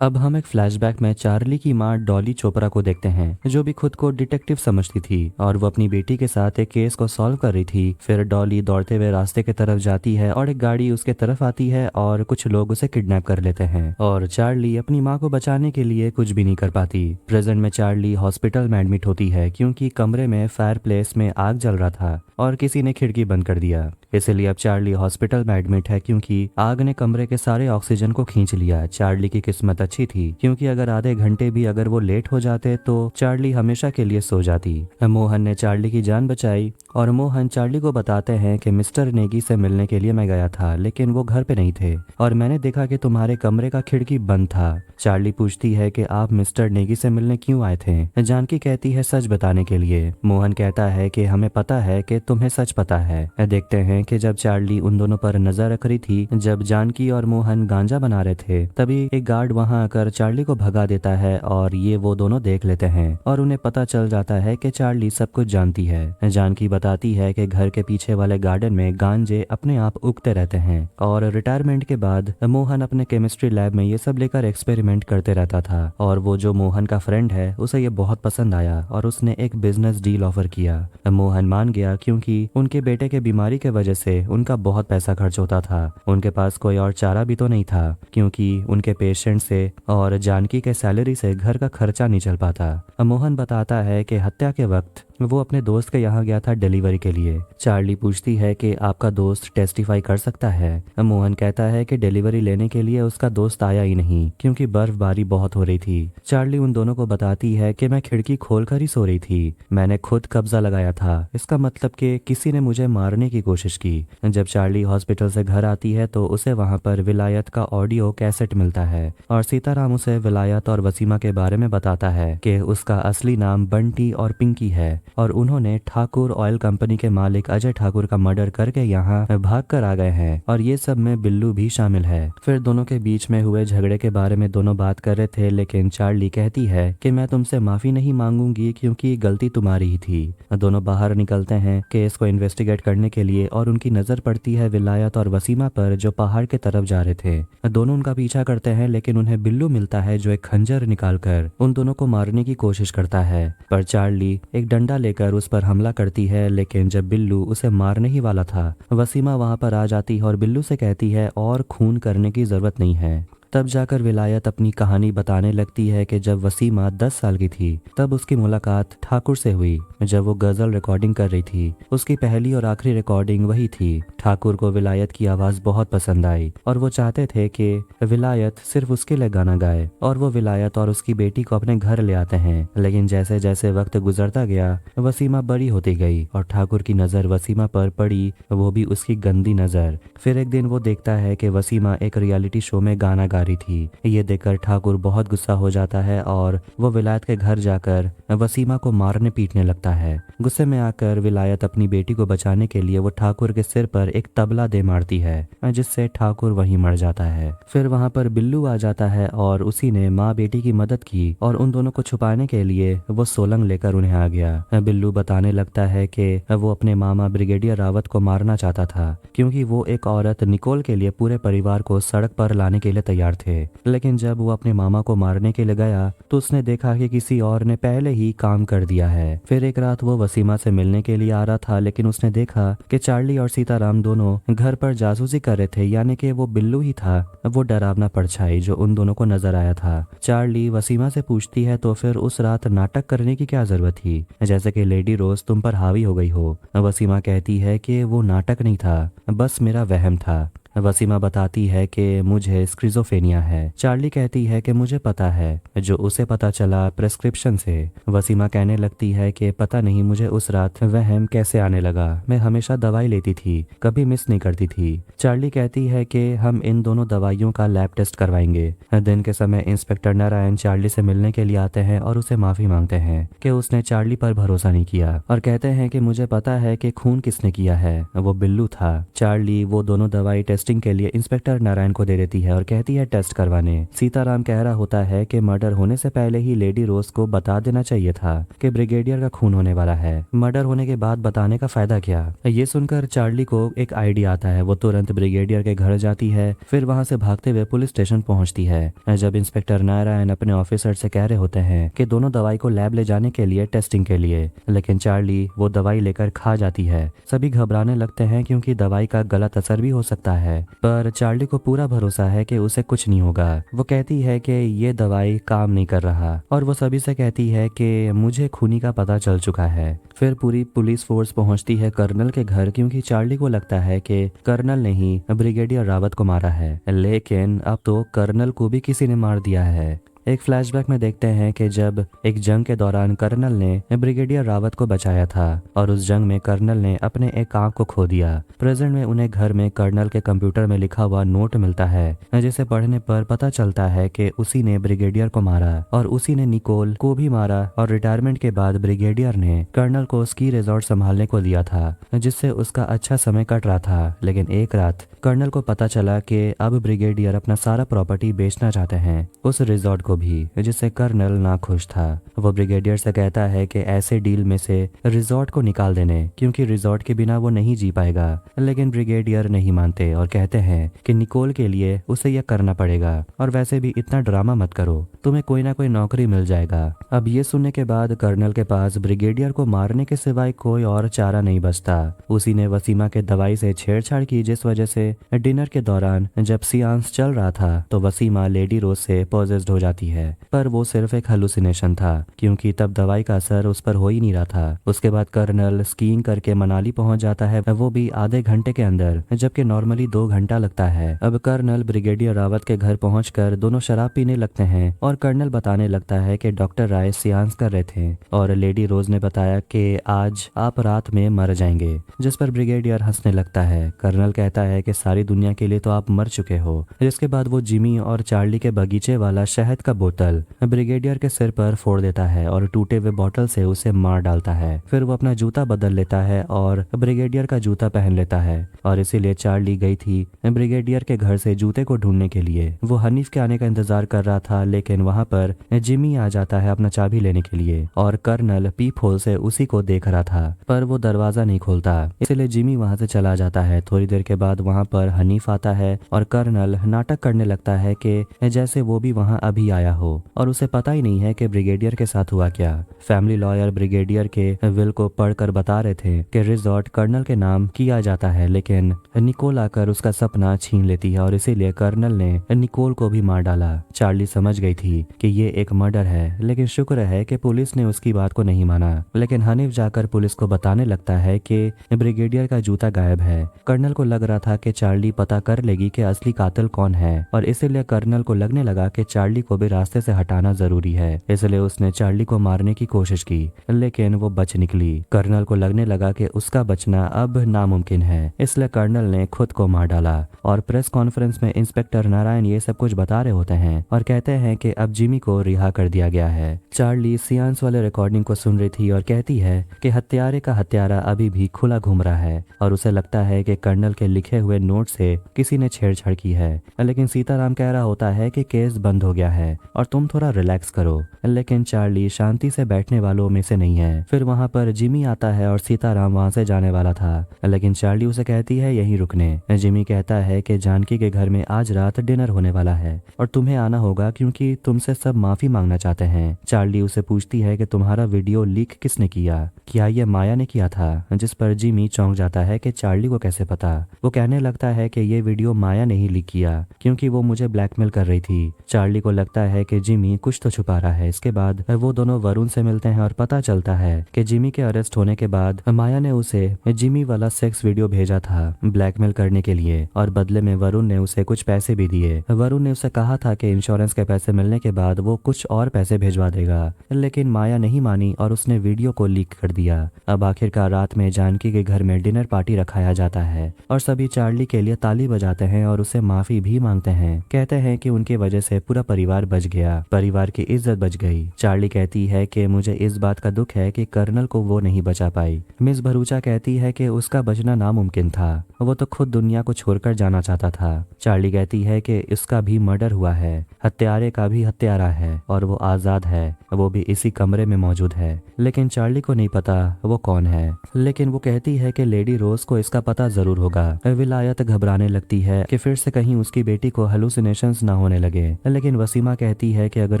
अब हम एक फ्लैशबैक में चार्ली की मां डॉली चोपड़ा को देखते हैं, जो भी खुद को डिटेक्टिव समझती थी और वो अपनी बेटी के साथ एक केस को सॉल्व कर रही थी। फिर डॉली दौड़ते हुए रास्ते की तरफ जाती है और एक गाड़ी उसके तरफ आती है और कुछ लोग उसे किडनैप कर लेते हैं और चार्ली अपनी मां को बचाने के लिए कुछ भी नहीं कर पाती। प्रेजेंट में चार्ली हॉस्पिटल में एडमिट होती है क्योंकि कमरे में फायर प्लेस में आग जल रहा था और किसी ने खिड़की बंद कर दिया, इसलिए अब चार्ली हॉस्पिटल में एडमिट है क्योंकि आग ने कमरे के सारे ऑक्सीजन को खींच लिया। चार्ली की किस्मत अच्छी थी क्योंकि अगर आधे घंटे भी अगर वो लेट हो जाते तो चार्ली हमेशा के लिए सो जाती। मोहन ने चार्ली की जान बचाई और मोहन चार्ली को बताते हैं कि मिस्टर नेगी से मिलने के लिए मैं गया था, लेकिन वो घर पे नहीं थे और मैंने देखा कि तुम्हारे कमरे का खिड़की बंद था। चार्ली पूछती है कि आप मिस्टर नेगी से मिलने क्यों आए थे। जानकी कहती है सच बताने के लिए। मोहन कहता है कि हमें पता है कि तुम्हें सच पता है। देखते हैं कि जब चार्ली उन दोनों पर नजर रख रही थी, जब जानकी और मोहन गांजा बना रहे थे, तभी एक गार्ड वहां आकर चार्ली को भगा देता है और ये वो दोनों देख लेते हैं और उन्हें पता चल जाता है कि चार्ली सब कुछ जानती है। जानकी बताती है कि घर के पीछे वाले गार्डन में गांजे अपने आप उगते रहते हैं और रिटायरमेंट के बाद मोहन अपने केमिस्ट्री लैब में ये सब लेकर एक्सपेरिमेंट करते रहता था और वो जो मोहन का फ्रेंड है उसे ये बहुत पसंद आया और उसने एक बिजनेस डील ऑफर किया। मोहन मान गया क्योंकि उनके बेटे के बीमारी के वजह से उनका बहुत पैसा खर्च होता था। उनके पास कोई और चारा भी तो नहीं था क्योंकि उनके पेशेंट से और जानकी के सैलरी से घर का खर्चा नहीं चल पाता। मोहन बताता है कि हत्या के वक्त वो अपने दोस्त के यहाँ गया था डिलीवरी के लिए। चार्ली पूछती है कि आपका दोस्त टेस्टिफाई कर सकता है। मोहन कहता है कि डिलीवरी लेने के लिए उसका दोस्त आया ही नहीं क्योंकि बर्फबारी बहुत हो रही थी। चार्ली उन दोनों को बताती है कि मैं खिड़की खोलकर ही सो रही थी, मैंने खुद कब्जा लगाया था, इसका मतलब कि किसी ने मुझे मारने की कोशिश की। जब चार्ली हॉस्पिटल से घर आती है तो उसे वहाँ पर विलायत का ऑडियो कैसेट मिलता है और सीताराम उसे विलायत और वसीमा के बारे में बताता है कि उसका असली नाम बंटी और पिंकी है और उन्होंने ठाकुर ऑयल कंपनी के मालिक अजय ठाकुर का मर्डर करके यहाँ भाग कर आ गए हैं और ये सब में बिल्लू भी शामिल है। फिर दोनों के बीच में हुए झगड़े के बारे में दोनों बात कर रहे थे, लेकिन चार्ली कहती है कि मैं तुमसे माफी नहीं मांगूंगी क्योंकि गलती तुम्हारी ही थी। दोनों बाहर निकलते हैं केस को इन्वेस्टिगेट करने के लिए और उनकी नजर पड़ती है विलायत और वसीमा पर जो पहाड़ के तरफ जा रहे थे। दोनों उनका पीछा करते हैं लेकिन उन्हें बिल्लू मिलता है जो एक खंजर निकालकर उन दोनों को मारने की कोशिश करता है, पर चार्ली एक डंडा लेकर उस पर हमला करती है। लेकिन जब बिल्लू उसे मारने ही वाला था, वसीमा वहां पर आ जाती है और बिल्लू से कहती है और खून करने की जरूरत नहीं है, तब जाकर विलायत अपनी कहानी बताने लगती है कि जब वसीमा 10 साल की थी तब उसकी मुलाकात ठाकुर से हुई। जब वो गजल रिकॉर्डिंग कर रही थी उसकी पहली और आखिरी रिकॉर्डिंग वही थी। ठाकुर को विलायत की आवाज बहुत पसंद आई और वो चाहते थे कि विलायत सिर्फ उसके लिए गाना गाए और वो विलायत और उसकी बेटी को अपने घर ले आते हैं। लेकिन जैसे जैसे वक्त गुजरता गया वसीमा बड़ी होती गई और ठाकुर की नजर वसीमा पर पड़ी, वो भी उसकी गंदी नजर। फिर एक दिन वो देखता है कि वसीमा एक रियलिटी शो में गाना गा रही थी। ये देखकर ठाकुर बहुत गुस्सा हो जाता है और वो विलायत के घर जाकर वसीमा को मारने पीटने लगता है। गुस्से में आकर विलायत अपनी बेटी को बचाने के लिए वो ठाकुर के सिर पर एक तबला दे मारती है, जिससे ठाकुर वहीं मर जाता है। फिर वहां पर बिल्लू आ जाता है और उसी ने माँ बेटी की मदद की और उन दोनों को छुपाने के लिए वो सोलंग लेकर उन्हें आ गया। बिल्लू बताने लगता है कि वो अपने मामा ब्रिगेडियर रावत को मारना चाहता था क्योंकि वो एक औरत निकोल के लिए पूरे परिवार को सड़क पर लाने के लिए तैयार थे। लेकिन जब वो अपने मामा को मारने के लिए गया तो उसने देखा कि किसी और ने पहले ही काम कर दिया है। फिर एक रात वो वसीमा से मिलने के लिए आ रहा था, लेकिन उसने देखा कि चार्ली और सीताराम दोनों घर पर जासूसी कर रहे थे, यानी कि वो बिल्लू ही था वो डरावना परछाई जो उन दोनों को नजर आया था। चार्ली वसीमा से पूछती है तो फिर उस रात नाटक करने की क्या जरूरत थी, जैसे कि लेडी रोज तुम पर हावी हो गई हो। वसीमा कहती है कि वो नाटक नहीं था, बस मेरा वहम था। वसीमा बताती है कि मुझे स्क्रिजोफेनिया है। चार्ली कहती है कि मुझे पता है, जो उसे पता चला प्रेस्क्रिप्शन से। वसीमा कहने लगती है कि पता नहीं मुझे उस रात वहम कैसे आने लगा, मैं हमेशा दवाई लेती थी, कभी मिस नहीं करती थी। चार्ली कहती है कि हम इन दोनों दवाइयों का लैब टेस्ट करवाएंगे। दिन के समय इंस्पेक्टर नारायण चार्ली से मिलने के लिए आते हैं और उसे माफी मांगते हैं कि उसने चार्ली पर भरोसा नहीं किया और कहते हैं कि मुझे पता है कि खून किसने किया है, वो बिल्लू था। चार्ली वो दोनों दवाई टेस्टिंग के लिए इंस्पेक्टर नारायण को दे देती है और कहती है टेस्ट करवाने। सीताराम कह रहा होता है कि मर्डर होने से पहले ही लेडी रोज को बता देना चाहिए था कि ब्रिगेडियर का खून होने वाला है, मर्डर होने के बाद बताने का फायदा क्या। ये सुनकर चार्ली को एक आइडिया आता है, वो तुरंत ब्रिगेडियर के घर जाती है, फिर वहां से भागते हुए पुलिस स्टेशन पहुंचती है। जब इंस्पेक्टर नारायण अपने ऑफिसर से कह रहे होते हैं कि दोनों दवाई को लैब ले जाने के लिए टेस्टिंग के लिए, लेकिन चार्ली वो दवाई लेकर खा जाती है। सभी घबराने लगते हैं क्योंकि दवाई का गलत असर भी हो सकता है, पर चार्ली को पूरा भरोसा है कि उसे कुछ नहीं होगा। वो कहती है कि ये दवाई काम नहीं कर रहा और वो सभी से कहती है कि मुझे खूनी का पता चल चुका है। फिर पूरी पुलिस फोर्स पहुंचती है कर्नल के घर क्योंकि चार्ली को लगता है कि कर्नल ने ही ब्रिगेडियर रावत को मारा है, लेकिन अब तो कर्नल को भी किसी ने मार दिया है। एक फ्लैशबैक में देखते हैं कि जब एक जंग के दौरान कर्नल ने ब्रिगेडियर रावत को बचाया था और उस जंग में कर्नल ने अपने एक आंख को खो दिया। प्रेजेंट में उन्हें घर में कर्नल के कंप्यूटर में लिखा हुआ नोट मिलता है, जिसे पढ़ने पर पता चलता है कि उसी ने ब्रिगेडियर को मारा और उसी ने निकोल को भी मारा और रिटायरमेंट के बाद ब्रिगेडियर ने कर्नल को स्की रिजॉर्ट संभालने को दिया था, जिससे उसका अच्छा समय कट रहा था। लेकिन एक रात कर्नल को पता चला कि अब ब्रिगेडियर अपना सारा प्रॉपर्टी बेचना चाहते हैं, उस रिजॉर्ट को भी, जिससे कर्नल ना खुश था। वो ब्रिगेडियर से कहता है कि ऐसे डील में से रिजॉर्ट को निकाल देने, क्योंकि रिजॉर्ट के बिना वो नहीं जी पाएगा। लेकिन ब्रिगेडियर नहीं मानते और कहते हैं कि निकोल के लिए उसे यह करना पड़ेगा और वैसे भी इतना ड्रामा मत करो, तुम्हें कोई ना कोई नौकरी मिल जाएगा। अब ये सुनने के बाद कर्नल के पास ब्रिगेडियर को मारने के सिवाय कोई और चारा नहीं बचता। उसी ने वसीमा के दवाई से छेड़छाड़ की, जिस वजह से डिनर के दौरान जब सियांस चल रहा था तो वसीमा लेडी रोज से पॉजेस्ड हो जाती है, पर वो सिर्फ एक हेलुसिनेशन था क्योंकि तब दवाई का असर उस पर हो ही नहीं रहा था। उसके बाद कर्नल स्कीइंग करके मनाली पहुंच जाता है, वो भी आधे घंटे के अंदर, जबकि नॉर्मली 2 घंटा लगता है। अब कर्नल ब्रिगेडियर रावत के घर पहुंचकर दोनों शराब पीने लगते हैं और कर्नल बताने लगता है कि डॉक्टर राय सियांस कर रहे थे और लेडी रोज ने बताया कि आज आप रात में मर जाएंगे, जिस पर ब्रिगेडियर हंसने लगता है। कर्नल कहता है कि सारी दुनिया के लिए तो आप मर चुके हो। जिसके बाद वो जिमी और चार्ली के बगीचे वाला शहद का बोतल ब्रिगेडियर के सिर पर फोड़ देता है और टूटे हुए बोतल से उसे मार डालता है। फिर वो अपना जूता बदल लेता है और ब्रिगेडियर का जूता पहन लेता है और इसीलिए चार्ली गई थी ब्रिगेडियर के घर से जूते को ढूंढने के लिए। वो हनीफ के आने का इंतजार कर रहा था, लेकिन वहां पर जिमी आ जाता है अपना चाबी लेने के लिए और कर्नल पीप होल से उसी को देख रहा था, पर वो दरवाजा नहीं खोलता, इसलिए जिमी वहां से चला जाता है। थोड़ी देर के बाद वहां पर हनीफ आता है और कर्नल नाटक करने लगता है कि जैसे वो भी वहां अभी आया आया हो और उसे पता ही नहीं है कि ब्रिगेडियर के साथ हुआ क्या। फैमिली लॉयर ब्रिगेडियर के विल को पढ़कर बता रहे थे कि रिजॉर्ट कर्नल के नाम किया जाता है, लेकिन निकोल आकर उसका सपना छीन लेती है और इसीलिए कर्नल ने निकोल को भी मार डाला। चार्ली समझ गई थी कि ये एक मर्डर है, लेकिन शुक्र है कि पुलिस ने उसकी बात को नहीं माना। लेकिन हनीफ जाकर पुलिस को बताने लगता है कि ब्रिगेडियर का जूता गायब है। कर्नल को लग रहा था कि चार्ली पता कर लेगी कि असली कातिल कौन है और इसीलिए कर्नल को लगने लगा कि चार्ली को भी रास्ते से हटाना जरूरी है, इसलिए उसने चार्ली को मारने की कोशिश की, लेकिन वो बच निकली। कर्नल को लगने लगा कि उसका बचना अब नामुमकिन है, इसलिए कर्नल ने खुद को मार डाला। और प्रेस कॉन्फ्रेंस में इंस्पेक्टर नारायण ये सब कुछ बता रहे होते हैं और कहते हैं कि अब जिमी को रिहा कर दिया गया है। चार्ली सियांस वाले रिकॉर्डिंग को सुन रही थी और कहती है कि हत्यारे का हत्यारा अभी भी खुला घूम रहा है और उसे लगता है कि कर्नल के लिखे हुए नोट से किसी ने छेड़छाड़ की है। लेकिन सीताराम कह रहा होता है कि केस बंद हो गया है और तुम थोड़ा रिलैक्स करो, लेकिन चार्ली शांति से बैठने वालों में से नहीं है। फिर वहाँ पर जिमी आता है और सीताराम वहाँ से जाने वाला था, लेकिन चार्ली उसे कहती है यहीं रुकने। जिमी कहता है कि जानकी के घर में आज रात डिनर होने वाला है और तुम्हें आना होगा क्योंकि तुमसे सब माफी मांगना चाहते हैं। चार्ली उसे पूछती है कि तुम्हारा वीडियो लीक किसने किया, क्या ये माया ने किया था, जिस पर जिमी चौंक जाता है कि चार्ली को कैसे पता। वो कहने लगता है कि ये वीडियो माया ने ही लीक किया क्योंकि वो मुझे ब्लैकमेल कर रही थी। चार्ली को लगता है कि जिमी कुछ तो छुपा रहा है। इसके बाद वो दोनों वरुण से मिलते हैं और पता चलता है कि जिमी के अरेस्ट होने के बाद माया ने उसे जिमी वाला सेक्स वीडियो भेजा था ब्लैकमेल करने के लिए और बदले में वरुण ने उसे कुछ पैसे भी दिए। वरुण ने उसे कहा था कि इंश्योरेंस के पैसे मिलने के बाद वो कुछ और पैसे भिजवा देगा, लेकिन माया नहीं मानी और उसने वीडियो को लीक कर दिया। अब आखिरकार रात में जानकी के घर में डिनर पार्टी रखाया जाता है और सभी चार्ली के लिए ताली बजाते हैं और उसे माफी भी मांगते हैं। कहते हैं कि उनकी वजह से पूरा परिवार बच गया, परिवार की इज्जत बच गई। चार्ली कहती है कि मुझे इस बात का दुख है कि कर्नल को वो नहीं बचा पाई। मिस भरूचा कहती है कि उसका बचना नामुमकिन था, वो तो खुद दुनिया को छोड़कर जाना चाहता था। चार्ली कहती है कि इसका भी मर्डर हुआ है, हत्यारे का भी हत्यारा है और वो आजाद है, वो भी इसी कमरे में मौजूद है। लेकिन चार्ली को नहीं पता वो कौन है, लेकिन वो कहती है कि लेडी रोज को इसका पता जरूर होगा। विलायत घबराने लगती है कि फिर से कहीं उसकी बेटी को हेलुसिनेशंस ना होने लगे, लेकिन वसीमा कहती है कि अगर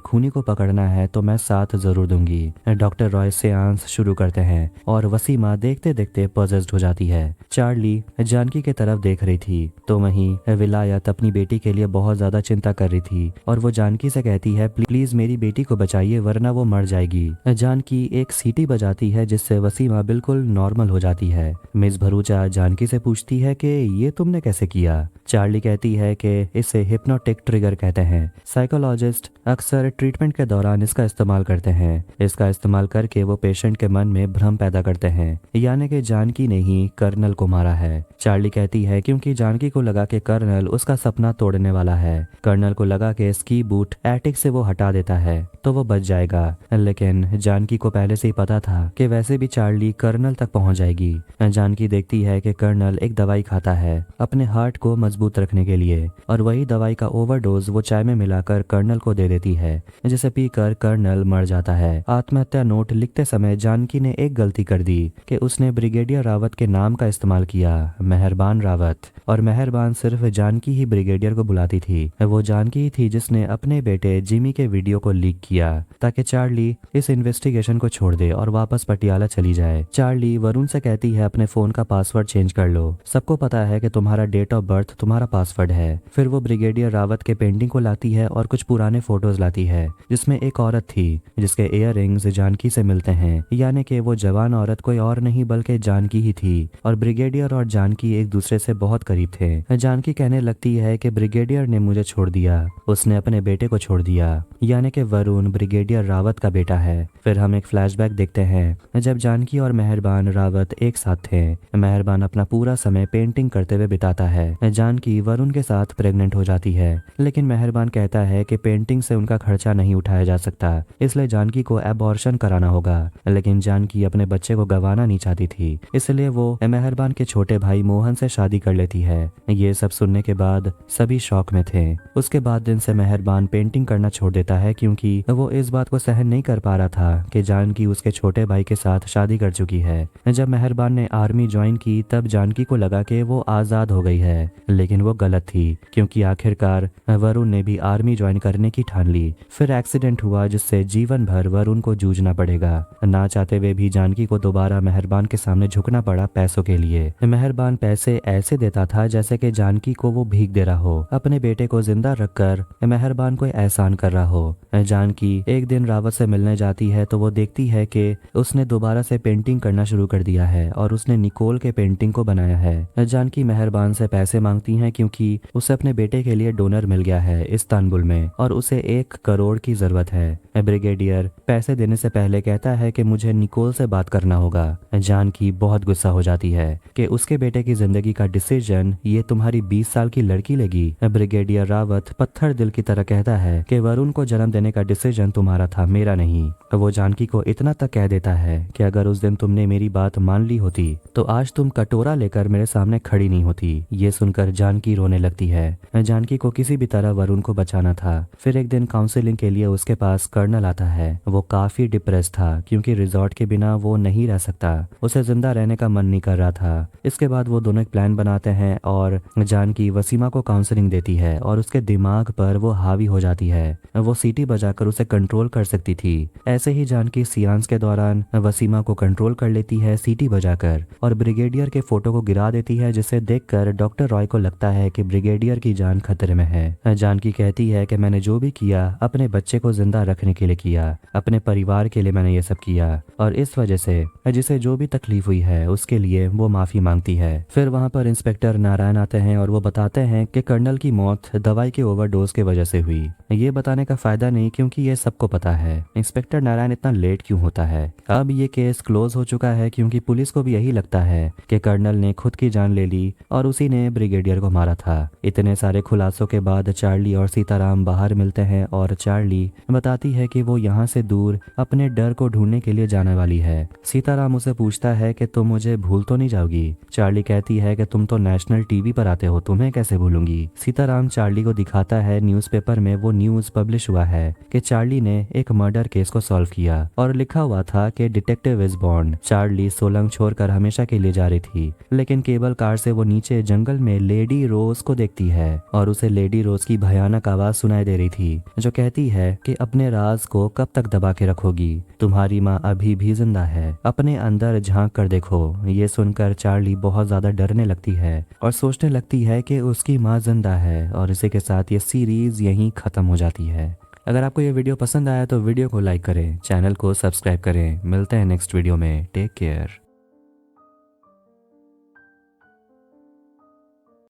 खूनी को पकड़ना है तो मैं साथ जरूर दूंगी। डॉक्टर रॉय सेआंस शुरू करते हैं और वसीमा देखते देखते पॉजेस्ड हो जाती है। चार्ली जानकी के तरफ देख रही थी तो वहीं विलायत अपनी बेटी के लिए बहुत ज्यादा चिंता कर रही थी और वो जानकी से कहती है प्लीज मेरी बेटी को बचाइए वरना वो मर जाएगी। जानकी एक सीटी बजाती है जिससे वसीमा बिल्कुल नॉर्मल हो जाती है। मिस भरूचा जानकी से पूछती है कि ये तुमने कैसे किया। चार्ली कहती है कि इसे हिप्नोटिक ट्रिगर कहते हैं। साइकोलॉजिस्ट अक्सर ट्रीटमेंट के दौरान इसका इस्तेमाल करते हैं। इसका इस्तेमाल करके वो पेशेंट के मन में भ्रम पैदा करते हैं, यानी कि जानकी ने ही कर्नल को मारा है। चार्ली कहती है क्योंकि जानकी को लगा कि कर्नल उसका सपना तोड़ने वाला है। कर्नल को लगा कि स्की बूट एटिक से वो हटा देता है तो वो बच जाएगा, लेकिन जानकी को पहले से ही पता था कि वैसे भी चार्ली कर्नल तक पहुंच जाएगी। जानकी देखती है कि कर्नल एक दवाई खाता है अपने हार्ट को मजबूत रखने के लिए और वही दवाई का ओवरडोज वो चाय में मिलाकर कर्नल को दे देती है, जिसे पीकर कर्नल मर जाता है। आत्महत्या नोट लिखते समय जानकी ने एक गलती कर दी कि उसने ब्रिगेडियर रावत के नाम का इस्तेमाल किया, मेहरबान रावत, और मेहरबान सिर्फ जानकी ही ब्रिगेडियर को बुलाती थी। वो जानकी ही थी जिसने अपने बेटे जिमी के वीडियो को लीक किया ताकि चार्ली इस इन्वेस्टिगेशन को छोड़ दे और वापस पटियाला चली जाए। चार्ली वरुण से कहती है अपने फोन का पासवर्ड चेंज कर लो, सबको पता है कि तुम्हारा डेट ऑफ बर्थ तुम्हारा पासवर्ड है। फिर वो ब्रिगेडियर रावत के पेंटिंग को लाती है और कुछ पुराने फोटोज लाती है जिसमें एक औरत थी जिसके इयररिंग्स जानकी से मिलते हैं, यानी कि वो जवान औरत कोई और नहीं बल्कि जानकी ही थी और ब्रिगेडियर और जानकी एक दूसरे से बहुत करीब थे। जानकी कहने लगती है कि ब्रिगेडियर ने मुझे छोड़ दिया, उसने अपने बेटे को छोड़ दिया, यानी कि वरुण ब्रिगेडियर रावत का बेटा है। फिर हम एक फ्लैशबैक देखते हैं जब जानकी और मेहरबान रावत एक साथ थे। मेहरबान अपना पूरा समय पेंटिंग करते हुए बिताता है। जानकी वरुण के साथ प्रेग्नेंट हो जाती है, लेकिन मेहरबान कहता है कि पेंटिंग से उनका खर्चा नहीं उठाया जा सकता, इसलिए जानकी को एबॉर्शन कराना होगा। लेकिन जानकी अपने बच्चे को गंवाना नहीं चाहती थी, इसलिए वो मेहरबान के छोटे भाई मोहन से शादी कर लेती है। ये सब सुनने के बाद सभी शौक में थे। उसके बाद दिन से मेहरबान पेंटिंग करना छोड़ देता है क्योंकि वो इस बात को सहन नहीं कर पा रहा था कि जानकी उसके छोटे भाई के साथ शादी कर चुकी है। जब मेहरबान ने आर्मी ज्वाइन की तब जानकी को लगा कि वो आजाद हो गई है, लेकिन वो गलत थी क्योंकि आखिरकार वरुण ने भी आर्मी ज्वाइन करने की ठान ली। फिर एक्सीडेंट हुआ जिससे जीवन भर वरुण को जूझना पड़ेगा। ना चाहते हुए भी जानकी को दोबारा मेहरबान के सामने झुकना पड़ा पैसों के लिए। मेहरबान पैसे ऐसे देता था जैसे कि जानकी को वो भीख दे रहा हो, अपने बेटे को जिंदा रखकर मेहरबान को एहसान कर रहा हो। जानकी एक दिन रावत से मिलने जाती है तो वो देखती है कि उसने दोबारा से पेंटिंग करना शुरू कर दिया है और उसने निकोल के पेंटिंग को बनाया है। जानकी मेहरबान से पैसे मांगती है क्योंकि उसे अपने बेटे के लिए डोनर मिल गया है इस्तांबुल में और उसे 1 करोड़ की जरूरत है। ब्रिगेडियर पैसे देने से पहले कहता है कि मुझे निकोल से बात करना होगा। जानकी बहुत गुस्सा हो जाती है कि उसके बेटे की जिंदगी का डिसीजन ये तुम्हारी 20 साल की लड़की लेगी। ब्रिगेडियर रावत पत्थर दिल की तरह कहता है कि वरुण को जन्म देने का डिसीजन तुम्हारा था, मेरा नहीं। वो जानकी को इतना तक कह देता है कि अगर उस दिन तुमने मेरी बात मान ली होती तो आज तुम कटोरा लेकर मेरे सामने खड़ी नहीं होती। ये सुनकर जानकी रोने लगती है। जानकी को किसी भी तरह वरुण को बचाना था। फिर एक दिन काउंसलिंग के लिए उसके पास कर्नल आता है। वो काफी डिप्रेस था क्योंकि रिजॉर्ट के बिना वो नहीं रह सकता, उसे जिंदा रहने का मन नहीं कर रहा था। इसके बाद वो दोनों एक प्लान बनाते हैं और जानकी वसीमा को काउंसलिंग देती है और उसके दिमाग पर वो हावी हो जाती है। वो सीटी बजाकर उसे कंट्रोल कर सकती थी। ऐसे ही जानकी सियांस के दौरान वसीमा को कंट्रोल कर लेती है सीटी बजाकर और ब्रिगेडियर के फोटो को गिरा देती है, जिसे देखकर डॉक्टर रॉय को लगता है कि ब्रिगेडियर की जान खतरे में है। जानकी कहती है कि मैंने जो भी किया अपने बच्चे को जिंदा रखने के लिए किया, अपने परिवार के लिए मैंने ये सब किया और इस वजह से जिसे जो भी तकलीफ हुई है उसके लिए वो माफी मांगती है। फिर वहाँ पर इंस्पेक्टर नारायण आते हैं और वो बताते हैं कि कर्नल की मौत दवाई के ओवरडोज की वजह से हुई। ये बताने का फायदा नहीं क्योंकि ये सबको पता है इंस्पेक्टर नारायण इतना लेट क्यों होता है। अब ये केस क्लोज हो चुका है क्योंकि पुलिस को भी यही लगता है कि कर्नल ने खुद की जान ले ली और उसी ने ब्रिगेडियर को मारा था। इतने सारे खुलासों के बाद चार्ली और सीताराम बाहर मिलते हैं और चार्ली बताती है कि वो यहाँ से दूर अपने डर को ढूंढने के लिए जाने वाली है। सीताराम उसे पूछता है कि तुम मुझे भूल तो नहीं जाओगी। चार्ली कहती है कि तुम तो नेशनल टीवी पर आते हो, तुम्हें कैसे भूलूंगी। सीताराम चार्ली को दिखाता है न्यूज़पेपर में वो न्यूज पब्लिश हुआ है कि चार्ली ने एक मर्डर केस को सॉल्व किया और लिखा हुआ था कि detective is born. Charlie Solang छोड़कर हमेशा के लिए जा रही थी, लेकिन केबल कार से वो नीचे जंगल में लेडी रोज को देखती है और उसे लेडी रोज की भयानक आवाज सुनाई दे रही थी जो कहती है कि अपने राज को कब तक दबा के रखोगी, तुम्हारी माँ अभी भी जिंदा है, अपने अंदर झांक कर देखो। ये सुनकर चार्ली बहुत ज्यादा डरने लगती है और सोचने लगती है कि उसकी माँ जिंदा है और इसी के साथ ये सीरीज यहीं खत्म हो जाती है। अगर आपको ये वीडियो पसंद आया तो वीडियो को लाइक करें, चैनल को सब्सक्राइब करें। मिलते हैं नेक्स्ट वीडियो में। Take care.